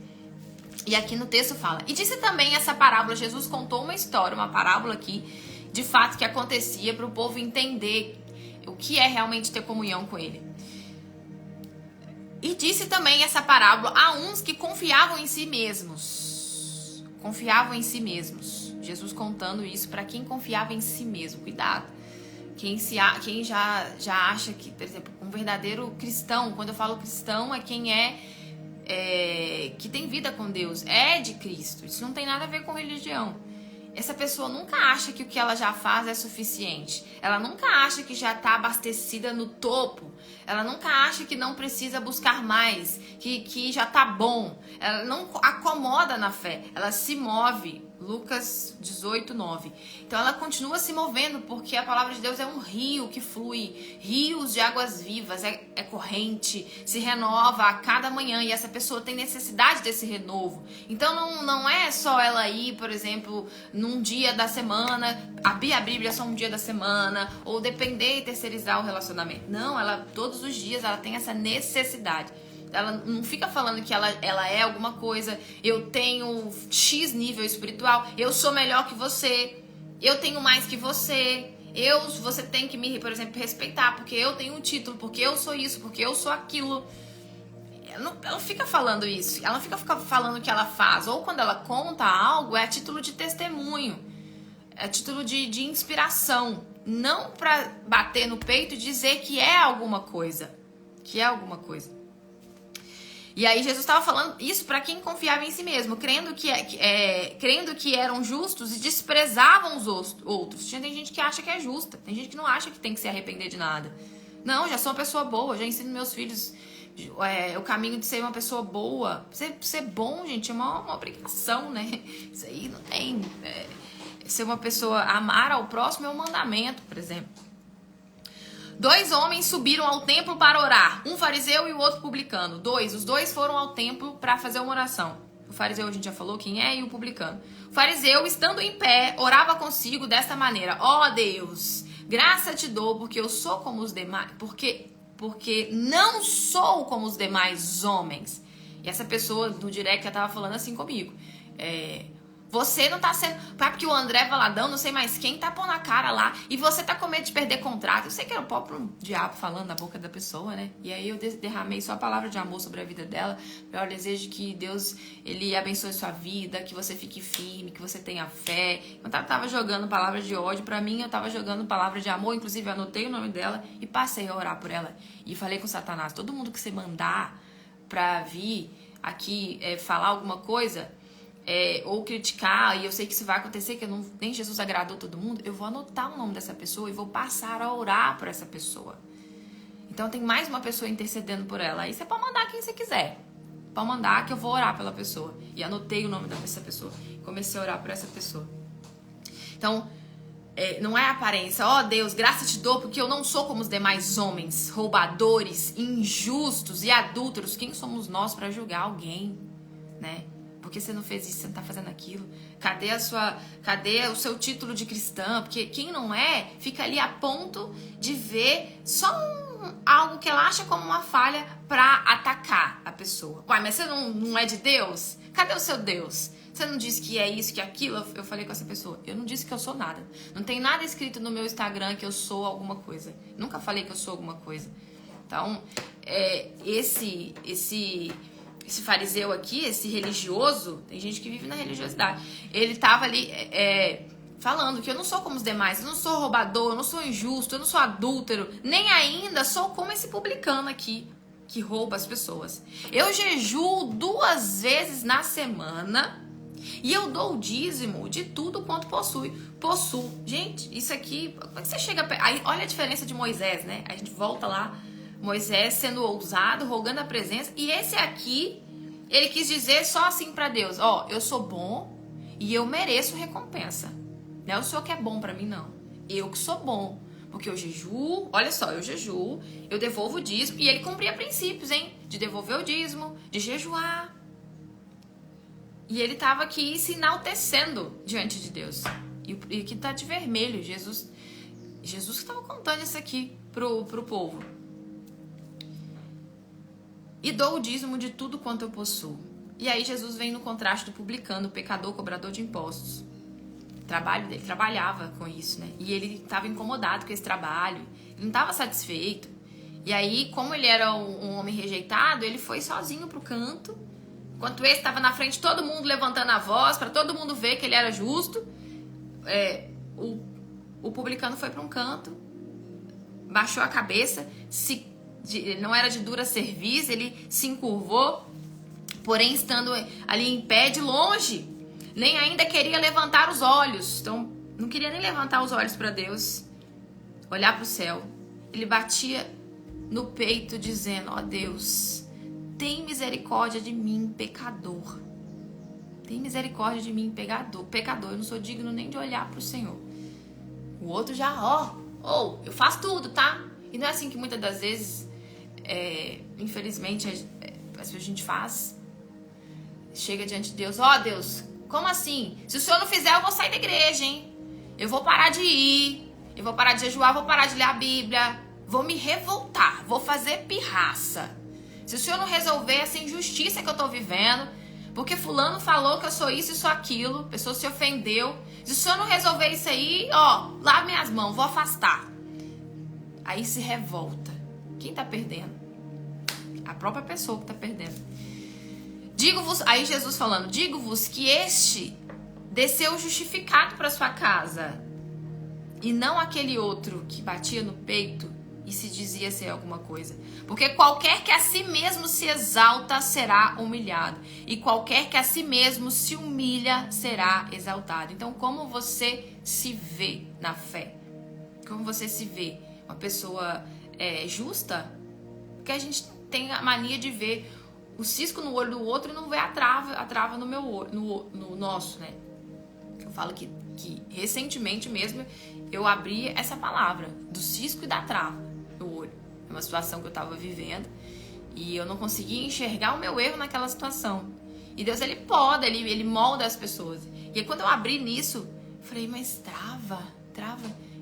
E aqui no texto fala, e disse também essa parábola, Jesus contou uma história, uma parábola aqui, de fato que acontecia para o povo entender o que é realmente ter comunhão com ele. E disse também essa parábola a uns que confiavam em si mesmos. Confiavam em si mesmos. Jesus contando isso para quem confiava em si mesmo. Cuidado. Quem já acha que, por exemplo, um verdadeiro cristão, quando eu falo cristão, é quem que tem vida com Deus, é de Cristo. Isso não tem nada a ver com religião. Essa pessoa nunca acha que o que ela já faz é suficiente. Ela nunca acha que já está abastecida no topo. Ela nunca acha que não precisa buscar mais, que já está bom. Ela não acomoda na fé, ela se move. Lucas 18, 9. Então ela continua se movendo porque a palavra de Deus é um rio que flui, rios de águas vivas, é corrente, se renova a cada manhã e essa pessoa tem necessidade desse renovo. Então não é só ela ir, por exemplo, num dia da semana, abrir a Bíblia só um dia da semana, ou depender e terceirizar o relacionamento. Não, ela todos os dias ela tem essa necessidade. Ela não fica falando que ela é alguma coisa, eu tenho X nível espiritual, eu sou melhor que você, eu tenho mais que você, você tem que me, por exemplo, respeitar, porque eu tenho um título, porque eu sou isso, porque eu sou aquilo. Ela não fica falando isso, ela não fica falando o que ela faz, ou quando ela conta algo, é a título de testemunho, é a título de inspiração, não pra bater no peito e dizer que é alguma coisa, E aí Jesus estava falando isso para quem confiava em si mesmo, crendo que eram justos e desprezavam os outros. Tem gente que acha que é justa, tem gente que não acha que tem que se arrepender de nada. Não, já sou uma pessoa boa, já ensino meus filhos o caminho de ser uma pessoa boa. Ser bom, gente, é uma obrigação, né? Isso aí não tem... ser uma pessoa, amar ao próximo é um mandamento, por exemplo. 2 homens subiram ao templo para orar, um fariseu e o outro publicano. Os dois foram ao templo para fazer uma oração. O fariseu a gente já falou quem é, e o publicano. O fariseu, estando em pé, orava consigo desta maneira: ó Deus, graça te dou, porque eu sou como os demais, porque não sou como os demais homens. E essa pessoa no direct já estava falando assim comigo. Você não tá sendo... Porque o André Valadão, não sei mais quem, tá pondo a cara lá. E você tá com medo de perder contrato. Eu sei que era o próprio diabo falando na boca da pessoa, né? E aí eu derramei só a palavra de amor sobre a vida dela. Eu desejo que Deus, ele abençoe sua vida, que você fique firme, que você tenha fé. Eu tava jogando palavras de ódio pra mim, eu tava jogando palavras de amor. Inclusive, eu anotei o nome dela e passei a orar por ela. E falei com Satanás: todo mundo que você mandar pra vir aqui falar alguma coisa... ou criticar, e eu sei que isso vai acontecer, que nem Jesus agradou todo mundo, eu vou anotar o nome dessa pessoa e vou passar a orar por essa pessoa. Então tem mais uma pessoa intercedendo por ela. Aí você pode mandar quem você quiser. Pode mandar que eu vou orar pela pessoa. E anotei o nome dessa pessoa. Comecei a orar por essa pessoa. Então, não é aparência. Ó Deus, graça te dou porque eu não sou como os demais homens, roubadores, injustos e adúlteros. Quem somos nós para julgar alguém, né? Porque você não fez isso, você não tá fazendo aquilo. Cadê o seu título de cristã? Porque quem não é, fica ali a ponto de ver só algo que ela acha como uma falha pra atacar a pessoa. Uai, mas você não é de Deus? Cadê o seu Deus? Você não disse que é isso, que é aquilo? Eu falei com essa pessoa. Eu não disse que eu sou nada. Não tem nada escrito no meu Instagram que eu sou alguma coisa. Nunca falei que eu sou alguma coisa. Então, esse fariseu aqui, esse religioso, tem gente que vive na religiosidade. Ele tava ali falando que eu não sou como os demais. Eu não sou roubador, eu não sou injusto, eu não sou adúltero. Nem ainda sou como esse publicano aqui, que rouba as pessoas. Eu jejuo 2 vezes na semana... E eu dou o dízimo de tudo quanto possuo. Gente, isso aqui... Como é que você chega... Aí, olha a diferença de Moisés, né? A gente volta lá. Moisés sendo ousado, rogando a presença. E esse aqui, ele quis dizer só assim pra Deus. Ó, eu sou bom e eu mereço recompensa. Não é o Senhor que é bom pra mim, não. Eu que sou bom. Porque eu jejuo... Olha só, eu jejuo, eu devolvo o dízimo. E ele cumpria princípios, hein? De devolver o dízimo, de jejuar... E ele estava aqui se enaltecendo diante de Deus. E que tá de vermelho. Jesus que estava contando isso aqui pro povo. E dou o dízimo de tudo quanto eu possuo. E aí Jesus vem no contraste do publicano, pecador, cobrador de impostos. O trabalho dele, trabalhava com isso, né? E ele estava incomodado com esse trabalho. Ele não estava satisfeito. E aí, como ele era um homem rejeitado, ele foi sozinho pro canto. Enquanto esse estava na frente, todo mundo levantando a voz, para todo mundo ver que ele era justo. O publicano foi para um canto, baixou a cabeça, não era de dura cerviz, ele se encurvou, porém estando ali em pé de longe, nem ainda queria levantar os olhos. Então, não queria nem levantar os olhos para Deus, olhar para o céu. Ele batia no peito dizendo: ó Deus, tem misericórdia de mim, pecador. Tem misericórdia de mim, pecador. Eu não sou digno nem de olhar pro Senhor. O outro já, eu faço tudo, tá? E não é assim que muitas das vezes, infelizmente, a gente faz. Chega diante de Deus: ó Deus, como assim? Se o Senhor não fizer, eu vou sair da igreja, hein? Eu vou parar de ir, eu vou parar de jejuar, vou parar de ler a Bíblia, vou me revoltar, vou fazer pirraça. Se o Senhor não resolver essa injustiça que eu tô vivendo, porque fulano falou que eu sou isso e sou aquilo, a pessoa se ofendeu. Se o Senhor não resolver isso aí, lave minhas mãos, vou afastar. Aí se revolta. Quem tá perdendo? A própria pessoa que tá perdendo. Digo-vos, aí Jesus falando, digo-vos que este desceu justificado para sua casa, e não aquele outro que batia no peito e se dizia ser alguma coisa. Porque qualquer que a si mesmo se exalta será humilhado. E qualquer que a si mesmo se humilha será exaltado. Então, como você se vê na fé? Como você se vê? Uma pessoa justa? Porque a gente tem a mania de ver o cisco no olho do outro e não vê a trava no meu olho, no nosso, né? Eu falo que recentemente mesmo eu abri essa palavra do cisco e da trava no olho. É uma situação que eu estava vivendo e eu não conseguia enxergar o meu erro naquela situação. E Deus, ele poda, ele molda as pessoas. E aí, quando eu abri nisso, eu falei, mas trava.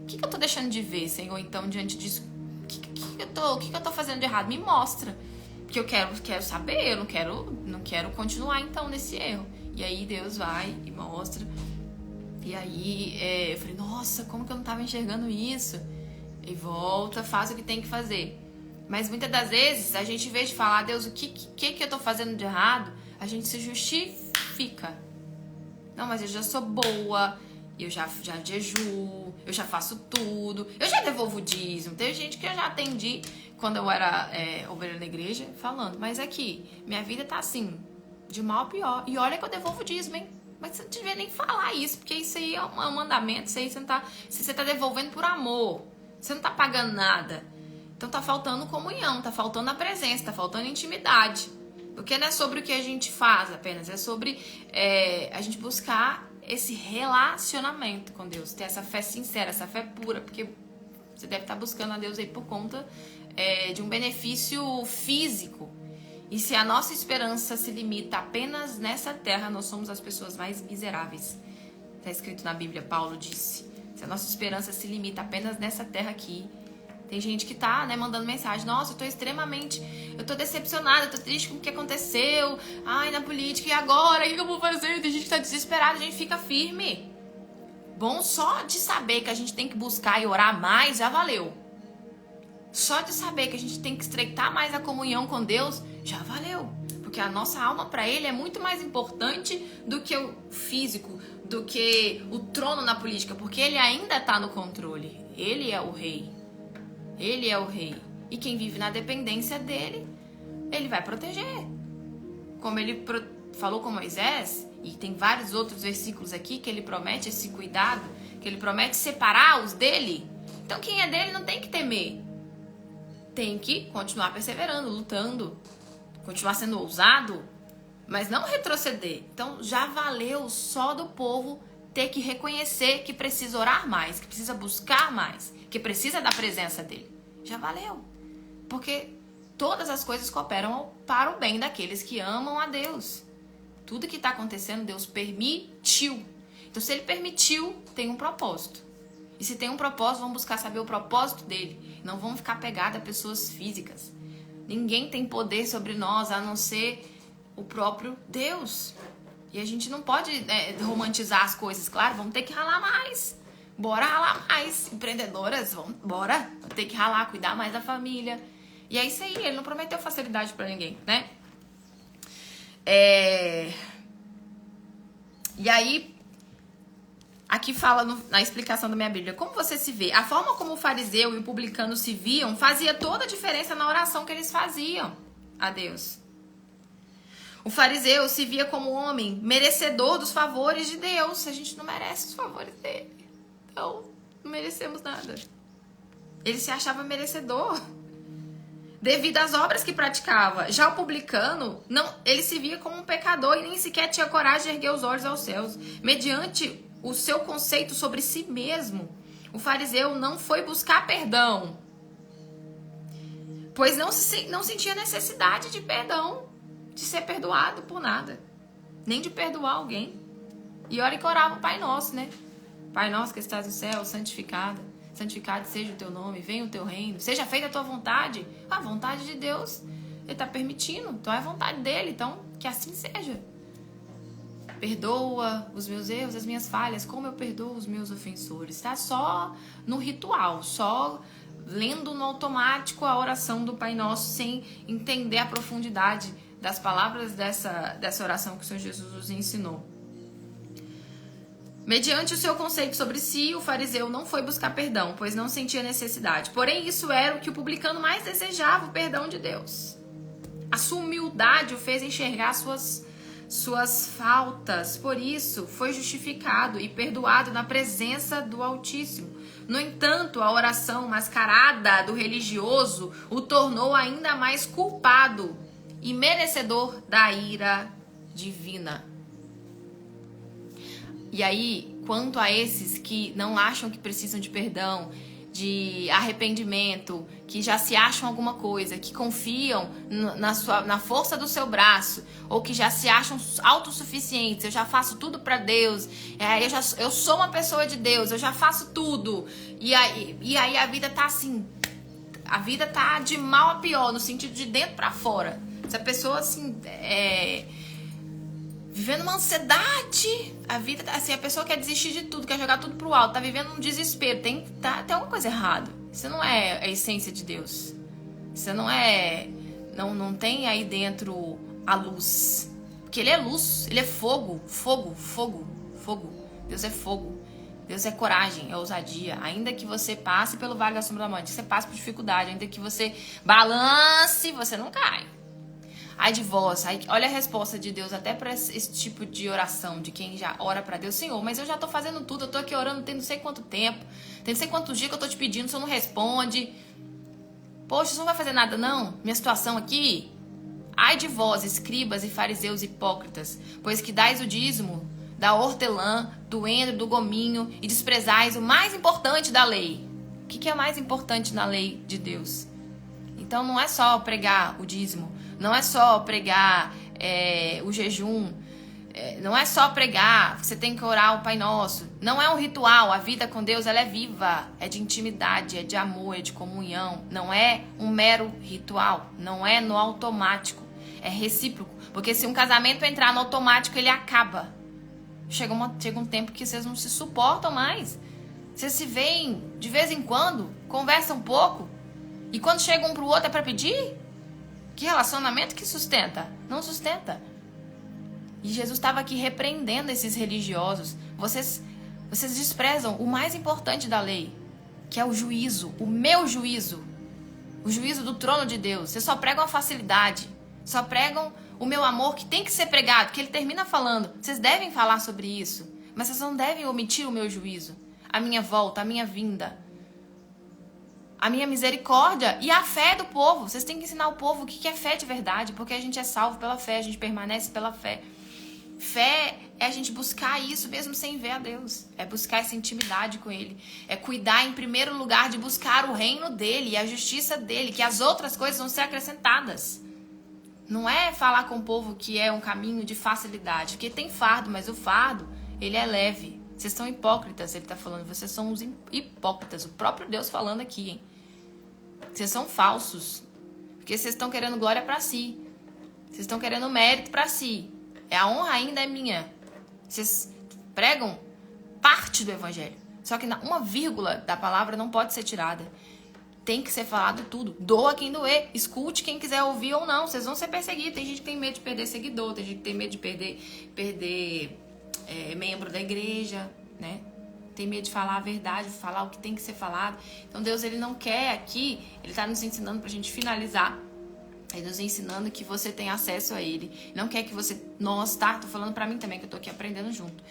O que eu tô deixando de ver, Senhor, então, diante disso? O que eu tô fazendo de errado? Me mostra. Porque eu quero saber, eu não quero continuar, então, nesse erro. E aí, Deus vai e mostra. E aí, eu falei, nossa, como que eu não tava enxergando isso? E volta, faz o que tem que fazer. Mas muitas das vezes, a gente, em vez de falar, Deus, o que eu tô fazendo de errado? A gente se justifica. Não, mas eu já sou boa, eu já jejuo, eu já faço tudo, eu já devolvo o dízimo. Teve gente que eu já atendi quando eu era obreira na igreja, falando, mas aqui, minha vida tá assim, de mal a pior. E olha que eu devolvo o dízimo, hein? Mas você não devia nem falar isso, porque isso aí é um mandamento, isso aí você tá devolvendo por amor. Você não tá pagando nada. Então tá faltando comunhão, tá faltando a presença, tá faltando intimidade. Porque não é sobre o que a gente faz apenas, é sobre a gente buscar esse relacionamento com Deus, ter essa fé sincera, essa fé pura, porque você deve estar buscando a Deus aí por conta de um benefício físico. E se a nossa esperança se limita apenas nessa terra, nós somos as pessoas mais miseráveis. Está escrito na Bíblia, Paulo disse. Se a nossa esperança se limita apenas nessa terra aqui, tem gente que tá, mandando mensagem. Nossa, eu tô decepcionada, eu tô triste com o que aconteceu. Ai, na política, e agora? O que eu vou fazer? Tem gente que tá desesperada, a gente fica firme. Bom, só de saber que a gente tem que buscar e orar mais, já valeu. Só de saber que a gente tem que estreitar mais a comunhão com Deus, já valeu. Porque a nossa alma para Ele é muito mais importante do que o físico, do que o trono na política. Porque Ele ainda tá no controle. Ele é o rei. Ele é o rei. E quem vive na dependência dele, Ele vai proteger. Como Ele falou com Moisés, e tem vários outros versículos aqui que Ele promete esse cuidado, que Ele promete separar os dele. Então quem é dele não tem que temer. Tem que continuar perseverando, lutando, continuar sendo ousado, mas não retroceder. Então já valeu só do povo ter que reconhecer que precisa orar mais, que precisa buscar mais, que precisa da presença dele. Já valeu. Porque todas as coisas cooperam para o bem daqueles que amam a Deus. Tudo que está acontecendo, Deus permitiu. Então se Ele permitiu, tem um propósito. E se tem um propósito, vamos buscar saber o propósito dele. Não vamos ficar pegados a pessoas físicas. Ninguém tem poder sobre nós, a não ser o próprio Deus. E a gente não pode romantizar as coisas. Claro, vamos ter que ralar mais. Bora ralar mais. Empreendedoras, bora. Vamos ter que ralar, cuidar mais da família. E é isso aí, Ele não prometeu facilidade pra ninguém, né? E aí, aqui fala na explicação da minha Bíblia, como você se vê? A forma como o fariseu e o publicano se viam fazia toda a diferença na oração que eles faziam a Deus. O fariseu se via como um homem merecedor dos favores de Deus. A gente não merece os favores dele. Então, não merecemos nada. Ele se achava merecedor devido às obras que praticava. Já o publicano, não, ele se via como um pecador e nem sequer tinha coragem de erguer os olhos aos céus. Mediante o seu conceito sobre si mesmo, o fariseu não foi buscar perdão, pois não sentia necessidade de perdão, de ser perdoado por nada, nem de perdoar alguém. E olha que orava o Pai Nosso, né? Pai Nosso que estás no céu, santificado seja o teu nome, venha o teu reino, seja feita a tua vontade. A vontade de Deus, Ele está permitindo, então é a vontade dele, então que assim seja. Perdoa os meus erros, as minhas falhas, como eu perdoo os meus ofensores. Tá só no ritual, só lendo no automático a oração do Pai Nosso, sem entender a profundidade das palavras dessa oração que o Senhor Jesus nos ensinou. Mediante o seu conceito sobre si, o fariseu não foi buscar perdão, pois não sentia necessidade. Porém, isso era o que o publicano mais desejava, o perdão de Deus. A sua humildade o fez enxergar suas faltas, por isso foi justificado e perdoado na presença do Altíssimo. No entanto, a oração mascarada do religioso o tornou ainda mais culpado e merecedor da ira divina. E aí, quanto a esses que não acham que precisam de perdão, de arrependimento, que já se acham alguma coisa, que confiam na força do seu braço, ou que já se acham autossuficientes, eu já faço tudo pra Deus, eu sou uma pessoa de Deus, eu já faço tudo, e aí a vida tá assim, a vida tá de mal a pior, no sentido de dentro pra fora. Essa pessoa assim, vivendo uma ansiedade, a vida, assim, a pessoa quer desistir de tudo, quer jogar tudo pro alto, tá vivendo um desespero, tem alguma coisa errada. Isso não é a essência de Deus. Isso não tem aí dentro a luz. Porque Ele é luz, Ele é fogo. Deus é fogo. Deus é coragem, é ousadia. Ainda que você passe pelo vale da sombra da morte, que você passe por dificuldade, ainda que você balance, você não cai. Ai de vós, olha a resposta de Deus até para esse tipo de oração, de quem já ora para Deus. Senhor, mas eu já tô fazendo tudo, eu tô aqui orando tem não sei quanto tempo, tem não sei quantos dias que eu tô te pedindo, o Senhor não responde. Poxa, você não vai fazer nada não? Minha situação aqui? Ai de vós, escribas e fariseus hipócritas, pois que dais o dízimo da hortelã, do endro, do gominho e desprezais o mais importante da lei. O que é mais importante na lei de Deus? Então não é só pregar o dízimo, não é só pregar o jejum, não é só pregar, você tem que orar o Pai Nosso. Não é um ritual, a vida com Deus ela é viva, é de intimidade, é de amor, é de comunhão. Não é um mero ritual, não é no automático, é recíproco. Porque se um casamento entrar no automático, ele acaba. Chega um tempo que vocês não se suportam mais. Vocês se veem de vez em quando, conversam um pouco, e quando chega um pro outro é pra pedir? Que relacionamento que sustenta? Não sustenta. E Jesus estava aqui repreendendo esses religiosos. Vocês desprezam o mais importante da lei, que é o juízo, o meu juízo. O juízo do trono de Deus. Vocês só pregam a facilidade. Só pregam o meu amor que tem que ser pregado. Que ele termina falando. Vocês devem falar sobre isso. Mas vocês não devem omitir o meu juízo. A minha volta, a minha vinda. A minha misericórdia e a fé do povo. Vocês têm que ensinar o povo o que é fé de verdade. Porque a gente é salvo pela fé. A gente permanece pela fé. Fé é a gente buscar isso mesmo sem ver a Deus. É buscar essa intimidade com Ele. É cuidar em primeiro lugar de buscar o reino dEle e a justiça dEle. Que as outras coisas vão ser acrescentadas. Não é falar com o povo que é um caminho de facilidade. Porque tem fardo, mas o fardo, ele é leve. Vocês são hipócritas, ele está falando. Vocês são os hipócritas. O próprio Deus falando aqui, hein? Vocês são falsos. Porque vocês estão querendo glória para si. Vocês estão querendo mérito para si. A honra ainda é minha. Vocês pregam parte do evangelho. Só que uma vírgula da palavra não pode ser tirada. Tem que ser falado tudo. Doa quem doer. Escute quem quiser ouvir ou não. Vocês vão ser perseguidos. Tem gente que tem medo de perder seguidor. Tem gente que tem medo de perder membro da igreja, né? Tem medo de falar a verdade, de falar o que tem que ser falado. Então Deus, ele não quer aqui. Ele está nos ensinando pra gente finalizar. Ele nos ensinando que você tem acesso a Ele. Não quer que você... Nós, tá? Tô falando pra mim também, que eu tô aqui aprendendo junto.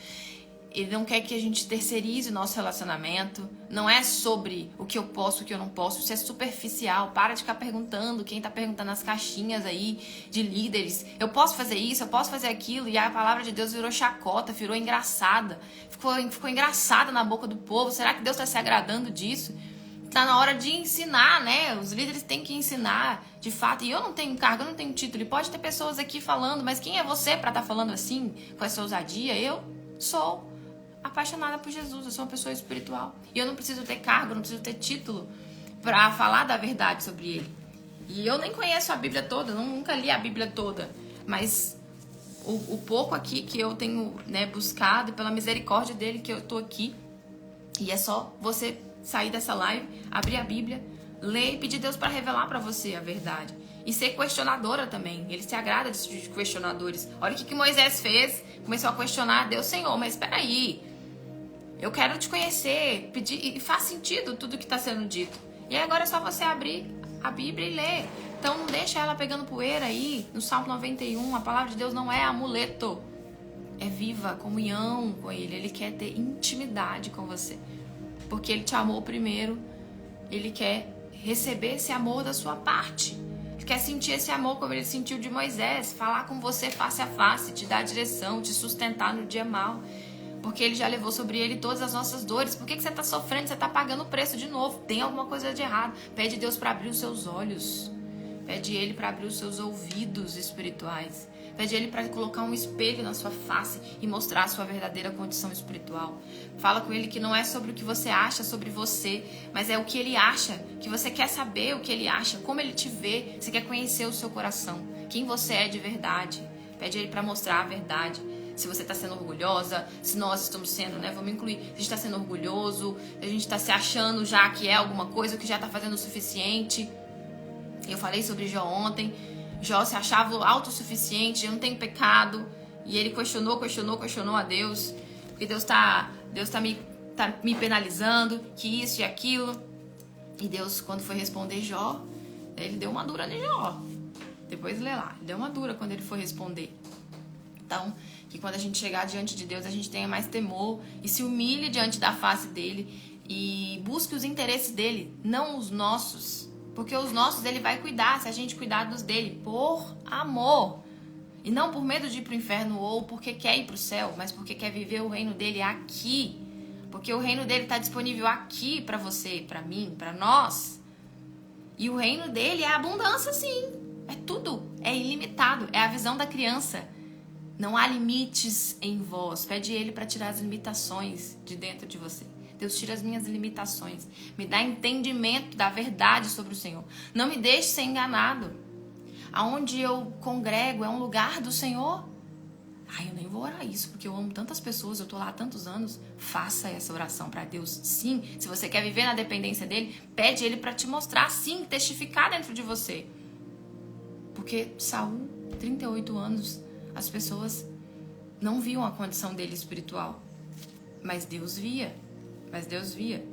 Ele não quer que a gente terceirize o nosso relacionamento. Não é sobre o que eu posso, o que eu não posso. Isso é superficial. Para de ficar perguntando. Quem tá perguntando nas caixinhas aí de líderes. Eu posso fazer isso, eu posso fazer aquilo. E a palavra de Deus virou chacota, virou engraçada. Ficou engraçada na boca do povo. Será que Deus tá se agradando disso? Tá na hora de ensinar, né? Os líderes têm que ensinar, de fato. E eu não tenho cargo, eu não tenho título. E pode ter pessoas aqui falando, mas quem é você pra estar falando assim, com essa ousadia? Eu sou apaixonada por Jesus, eu sou uma pessoa espiritual. E eu não preciso ter cargo, eu não preciso ter título pra falar da verdade sobre Ele. E eu nem conheço a Bíblia toda, nunca li a Bíblia toda. Mas o pouco aqui que eu tenho, né, buscado, pela misericórdia dEle que eu tô aqui. E é só você sair dessa live, abrir a Bíblia, ler e pedir Deus para revelar para você a verdade. E ser questionadora também. Ele se agrada de questionadores. Olha o que Moisés fez. Começou a questionar Deus. Senhor, mas espera aí. Eu quero te conhecer. Pedir, e faz sentido tudo que está sendo dito. E agora é só você abrir a Bíblia e ler. Então não deixa ela pegando poeira aí. No Salmo 91, a palavra de Deus não é amuleto. É viva, comunhão com Ele. Ele quer ter intimidade com você. Porque Ele te amou primeiro. Ele quer receber esse amor da sua parte. Ele quer sentir esse amor como Ele sentiu de Moisés. Falar com você face a face. Te dar direção. Te sustentar no dia mau. Porque Ele já levou sobre Ele todas as nossas dores. Por que você está sofrendo? Você está pagando o preço de novo. Tem alguma coisa de errado. Pede Deus para abrir os seus olhos. Pede Ele para abrir os seus ouvidos espirituais. Pede Ele para colocar um espelho na sua face e mostrar a sua verdadeira condição espiritual. Fala com Ele que não é sobre o que você acha sobre você, mas é o que Ele acha, que você quer saber o que Ele acha, como Ele te vê, você quer conhecer o seu coração, quem você é de verdade. Pede Ele para mostrar a verdade. Se você está sendo orgulhosa, se nós estamos sendo, né? Vamos incluir. Se a gente está sendo orgulhoso, se a gente está se achando já que é alguma coisa, que já está fazendo o suficiente. Eu falei sobre Jó ontem. Jó se achava autossuficiente, eu não tenho pecado. E ele questionou a Deus. Porque Deus tá me penalizando, que isso e aquilo. E Deus, quando foi responder Jó, ele deu uma dura em Jó. Depois lê lá. Ele deu uma dura quando ele foi responder. Então, que quando a gente chegar diante de Deus, a gente tenha mais temor e se humilhe diante da face dele e busque os interesses dele, não os nossos. Porque os nossos ele vai cuidar, se a gente cuidar dos dele, por amor. E não por medo de ir pro inferno ou porque quer ir pro céu, mas porque quer viver o reino dele aqui. Porque o reino dele está disponível aqui para você, para mim, para nós. E o reino dele é abundância, sim. É tudo, é ilimitado, é a visão da criança. Não há limites em vós. Pede ele para tirar as limitações de dentro de você. Deus, tira as minhas limitações. Me dá entendimento da verdade sobre o Senhor. Não me deixe ser enganado. Aonde eu congrego é um lugar do Senhor? Ai, eu nem vou orar isso, porque eu amo tantas pessoas, eu tô lá há tantos anos. Faça essa oração para Deus. Sim, se você quer viver na dependência dele, pede ele para te mostrar, sim, testificar dentro de você. Porque Saul, 38 anos, as pessoas não viam a condição dele espiritual. Mas Deus via.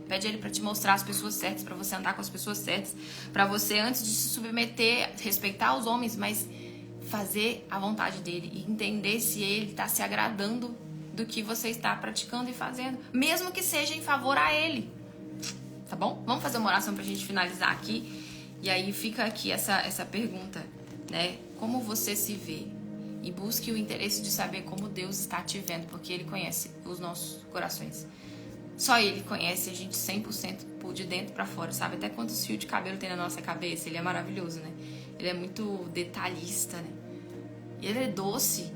Pede ele para te mostrar as pessoas certas, para você andar com as pessoas certas, para você, antes de se submeter, respeitar os homens, mas fazer a vontade dele e entender se ele está se agradando do que você está praticando e fazendo, mesmo que seja em favor a ele. Tá bom? Vamos fazer uma oração pra gente finalizar aqui. E aí fica aqui essa pergunta, né? Como você se vê? E busque o interesse de saber como Deus está te vendo, porque ele conhece os nossos corações. Só ele conhece a gente 100% por de dentro pra fora, sabe? Até quantos fios de cabelo tem na nossa cabeça. Ele é maravilhoso, né? Ele é muito detalhista, né? E ele é doce.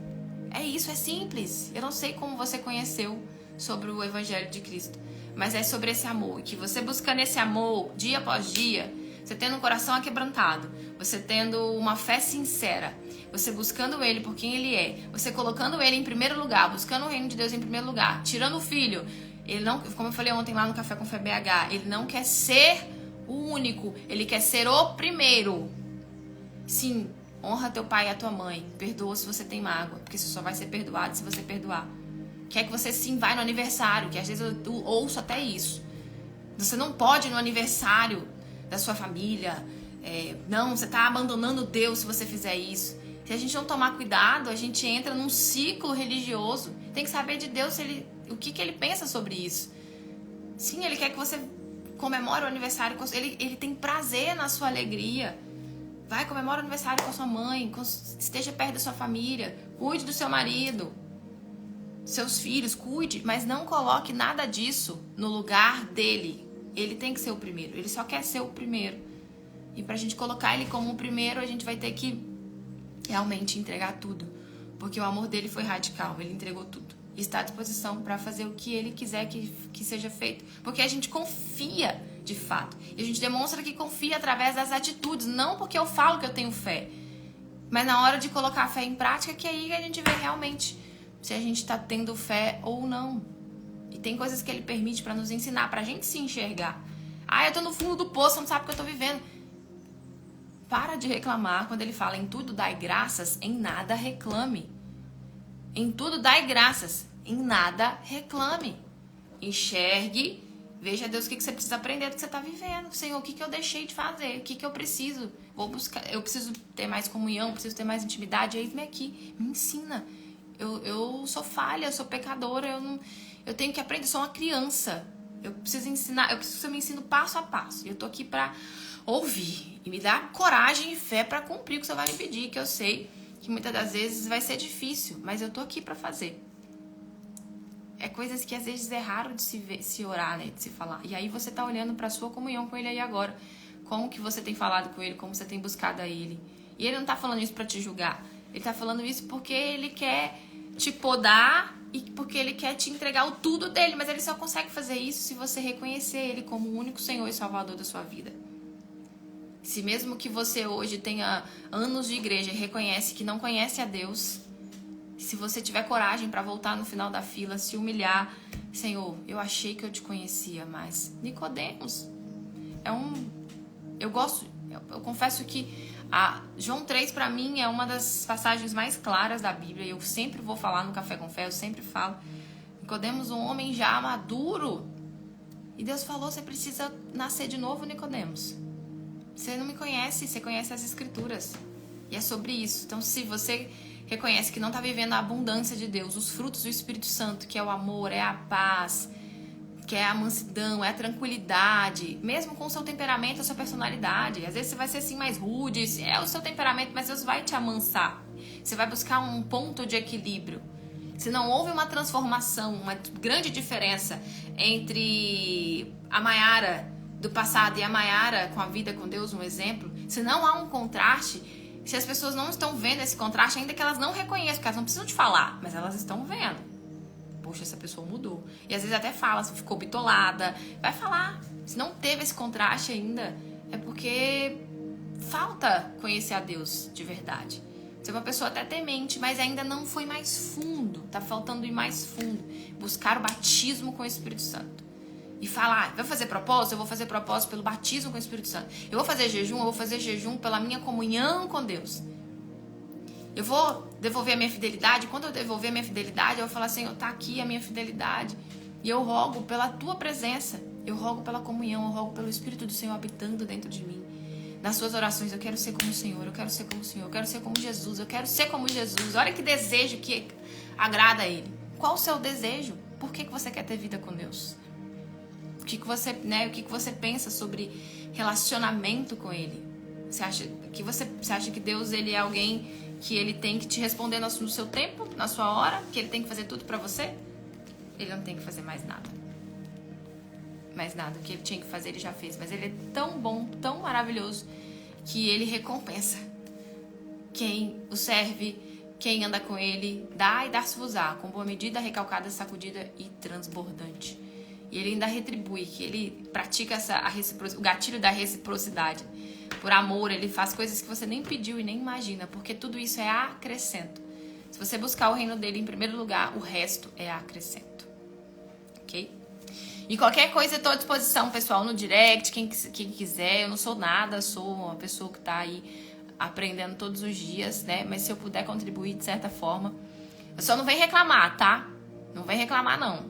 É isso, é simples. Eu não sei como você conheceu sobre o Evangelho de Cristo, mas é sobre esse amor. E que você buscando esse amor dia após dia, você tendo um coração aquebrantado, você tendo uma fé sincera, você buscando ele por quem ele é, você colocando ele em primeiro lugar, buscando o reino de Deus em primeiro lugar, tirando o filho. Ele não, como eu falei ontem lá no Café com Fé BH, ele não quer ser o único, ele quer ser o primeiro. Sim, honra teu pai e a tua mãe, perdoa se você tem mágoa, porque você só vai ser perdoado se você perdoar. Quer que você sim vai no aniversário, que às vezes eu ouço até isso. Você não pode ir no aniversário da sua família, não, você está abandonando Deus se você fizer isso. Se a gente não tomar cuidado, a gente entra num ciclo religioso. Tem que saber de Deus o que ele pensa sobre isso. Sim, ele quer que você comemore o aniversário, ele tem prazer na sua alegria. Vai, comemora o aniversário com a sua mãe, esteja perto da sua família, cuide do seu marido, seus filhos, cuide, mas não coloque nada disso no lugar dele. Ele tem que ser o primeiro, ele só quer ser o primeiro. E pra gente colocar ele como o primeiro, a gente vai ter que realmente entregar tudo, porque o amor dele foi radical, ele entregou tudo. E está à disposição para fazer o que ele quiser que seja feito, porque a gente confia de fato. E a gente demonstra que confia através das atitudes, não porque eu falo que eu tenho fé, mas na hora de colocar a fé em prática, que aí a gente vê realmente se a gente está tendo fé ou não. E tem coisas que ele permite para nos ensinar, pra gente se enxergar. Ah, eu tô no fundo do poço, não sabe o que eu tô vivendo. Para de reclamar quando ele fala em tudo dai graças, em nada reclame. Em tudo dai graças, em nada reclame. Enxergue, veja, Deus, o que você precisa aprender do que você está vivendo. Senhor, o que eu deixei de fazer? O que eu preciso? Vou buscar. Eu preciso ter mais comunhão, preciso ter mais intimidade. Eis-me aqui, me ensina. Eu sou falha, eu sou pecadora, eu tenho que aprender, sou uma criança. Eu preciso ensinar, eu preciso que você me ensine passo a passo. E eu tô aqui para ouvir e me dar coragem e fé para cumprir o que você vai me pedir, que eu sei que muitas das vezes vai ser difícil, mas eu tô aqui para fazer. É coisas que às vezes é raro de se orar, né, de se falar. E aí você tá olhando para sua comunhão com ele aí agora. Como que você tem falado com ele, como você tem buscado a ele. E ele não tá falando isso para te julgar. Ele tá falando isso porque ele quer te podar e porque ele quer te entregar o tudo dele. Mas ele só consegue fazer isso se você reconhecer ele como o único Senhor e Salvador da sua vida. Se mesmo que você hoje tenha anos de igreja e reconhece que não conhece a Deus, se você tiver coragem para voltar no final da fila, se humilhar, Senhor, eu achei que eu te conhecia, mas Nicodemos eu confesso que João 3 para mim é uma das passagens mais claras da Bíblia, e eu sempre vou falar no Café com Fé, eu sempre falo. Nicodemos, um homem já maduro, e Deus falou, você precisa nascer de novo, Nicodemos. Você não me conhece, você conhece as Escrituras. E é sobre isso. Então, se você reconhece que não está vivendo a abundância de Deus, os frutos do Espírito Santo, que é o amor, é a paz, que é a mansidão, é a tranquilidade, mesmo com o seu temperamento, a sua personalidade. Às vezes você vai ser assim mais rude, é o seu temperamento, mas Deus vai te amansar. Você vai buscar um ponto de equilíbrio. Se não houve uma transformação, uma grande diferença entre a Mayara do passado e a Mayara com a vida com Deus, um exemplo, se não há um contraste, se as pessoas não estão vendo esse contraste, ainda que elas não reconheçam, porque elas não precisam te falar, mas elas estão vendo. Poxa, essa pessoa mudou. E às vezes até fala, se ficou bitolada. Vai falar. Se não teve esse contraste ainda, é porque falta conhecer a Deus de verdade. Você é uma pessoa até temente, mas ainda não foi mais fundo. Tá faltando ir mais fundo. Buscar o batismo com o Espírito Santo. E falar, vai fazer propósito? Eu vou fazer propósito pelo batismo com o Espírito Santo. Eu vou fazer jejum? Eu vou fazer jejum pela minha comunhão com Deus. Eu vou devolver a minha fidelidade. Quando eu devolver a minha fidelidade, eu vou falar, Senhor, tá aqui a minha fidelidade. E eu rogo pela tua presença. Eu rogo pela comunhão. Eu rogo pelo Espírito do Senhor habitando dentro de mim. Nas suas orações, eu quero ser como o Senhor. Eu quero ser como o Senhor. Eu quero ser como Jesus. Eu quero ser como Jesus. Olha que desejo que agrada a Ele. Qual o seu desejo? Por que você quer ter vida com Deus? O que você pensa sobre relacionamento com Ele? Você acha que Deus ele é alguém que ele tem que te responder no seu tempo, na sua hora, que ele tem que fazer tudo pra você? Ele não tem que fazer mais nada. Mais nada. O que ele tinha que fazer, ele já fez. Mas ele é tão bom, tão maravilhoso, que ele recompensa quem o serve, quem anda com ele. Dá e dar-se-vos-á, com boa medida, recalcada, sacudida e transbordante. E ele ainda retribui, que ele pratica o gatilho da reciprocidade. Por amor, ele faz coisas que você nem pediu e nem imagina, porque tudo isso é acrescento. Se você buscar o reino dele em primeiro lugar, o resto é acrescento. Ok? E qualquer coisa, eu estou à disposição, pessoal, no direct, quem quiser. Eu não sou nada, sou uma pessoa que está aí aprendendo todos os dias, né? Mas se eu puder contribuir de certa forma. Eu só não vem reclamar, tá? Não vem reclamar, não.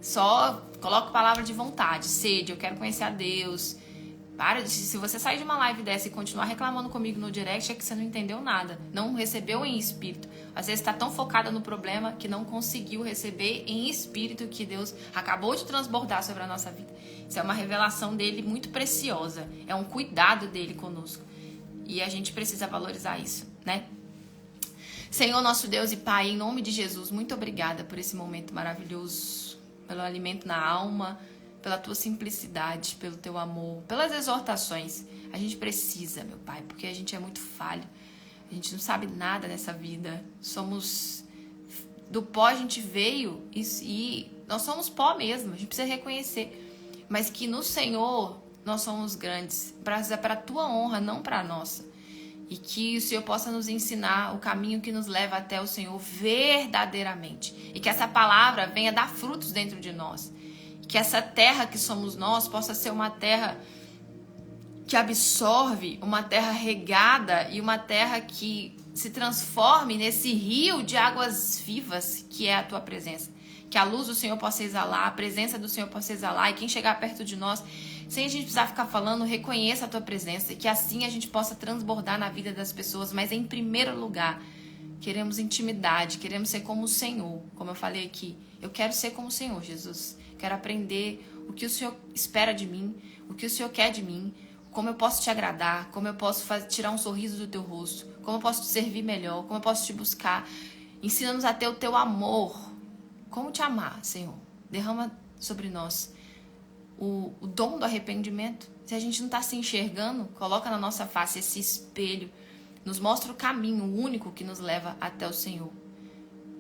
Só coloco palavra de vontade, sede, eu quero conhecer a Deus. Se você sair de uma live dessa e continuar reclamando comigo no direct, é que você não entendeu nada. Não recebeu em espírito. Às vezes está tão focada no problema que não conseguiu receber em espírito que Deus acabou de transbordar sobre a nossa vida. Isso é uma revelação dele muito preciosa. É um cuidado dele conosco. E a gente precisa valorizar isso, né? Senhor, nosso Deus e Pai, em nome de Jesus, muito obrigada por esse momento maravilhoso, pelo alimento na alma, pela tua simplicidade, pelo teu amor, pelas exortações. A gente precisa, meu Pai, porque a gente é muito falho. A gente não sabe nada nessa vida. Do pó a gente veio e nós somos pó mesmo. A gente precisa reconhecer. Mas que no Senhor nós somos grandes. Para a tua honra, não para a nossa. E que o Senhor possa nos ensinar o caminho que nos leva até o Senhor verdadeiramente. E que essa palavra venha dar frutos dentro de nós. Que essa terra que somos nós possa ser uma terra que absorve, uma terra regada e uma terra que se transforme nesse rio de águas vivas que é a tua presença. Que a luz do Senhor possa exalar, a presença do Senhor possa exalar, e quem chegar perto de nós, sem a gente precisar ficar falando, reconheça a tua presença, e que assim a gente possa transbordar na vida das pessoas. Mas em primeiro lugar, queremos intimidade, queremos ser como o Senhor. Como eu falei aqui, eu quero ser como o Senhor, Jesus. Quero aprender o que o Senhor espera de mim, o que o Senhor quer de mim, como eu posso te agradar, como eu posso tirar um sorriso do teu rosto, como eu posso te servir melhor, como eu posso te buscar. Ensina-nos a ter o teu amor. Como te amar, Senhor? Derrama sobre nós o dom do arrependimento. Se a gente não está se enxergando, coloca na nossa face esse espelho. Nos mostra o caminho único que nos leva até o Senhor.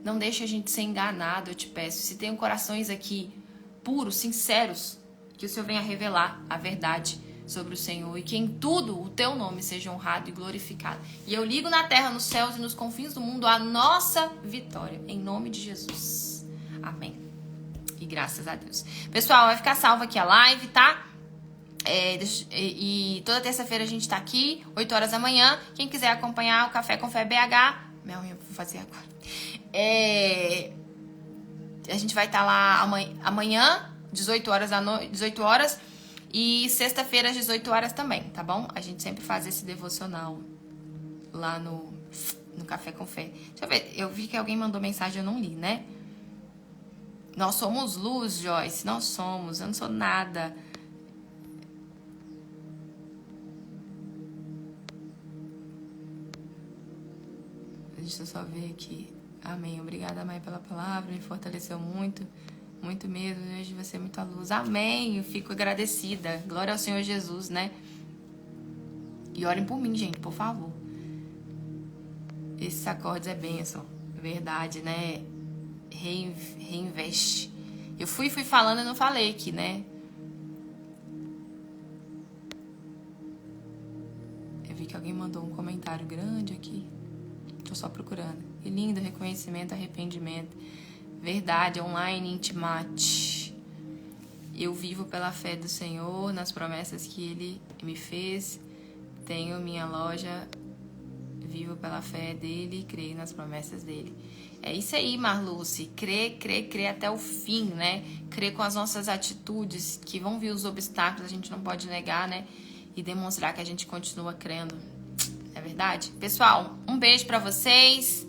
Não deixe a gente ser enganado, eu te peço. Se tem corações aqui puros, sinceros, que o Senhor venha revelar a verdade sobre o Senhor, e que em tudo o teu nome seja honrado e glorificado. E eu ligo na terra, nos céus e nos confins do mundo a nossa vitória, em nome de Jesus. Amém. E graças a Deus. Pessoal, vai ficar salva aqui a live, tá? E toda terça-feira a gente tá aqui, 8 horas da manhã. Quem quiser acompanhar o Café com Fé BH, minha unha eu vou fazer agora. A gente vai estar lá amanhã, 18 horas, e sexta-feira às 18 horas também, tá bom? A gente sempre faz esse devocional lá no Café com Fé. Deixa eu ver, eu vi que alguém mandou mensagem, eu não li, né? Nós somos luz, Joyce. Nós somos. Eu não sou nada. Deixa eu só ver aqui. Amém. Obrigada, mãe, pela palavra. Me fortaleceu muito. Muito mesmo. Hoje vai ser muita luz. Amém. Eu fico agradecida. Glória ao Senhor Jesus, né? E orem por mim, gente, por favor. Esses acordes é bênção. Verdade, né? Reinveste. Eu fui falando e não falei aqui, né? Eu vi que alguém mandou um comentário grande aqui. Tô só procurando. Que lindo, reconhecimento, arrependimento. Verdade, online intimate. Eu vivo pela fé do Senhor, nas promessas que Ele me fez. Tenho minha loja, vivo pela fé dEle e creio nas promessas dEle. É isso aí, Marluce. Crer até o fim, né? Crer com as nossas atitudes, que vão vir os obstáculos, a gente não pode negar, né? E demonstrar que a gente continua crendo. É verdade? Pessoal, um beijo pra vocês.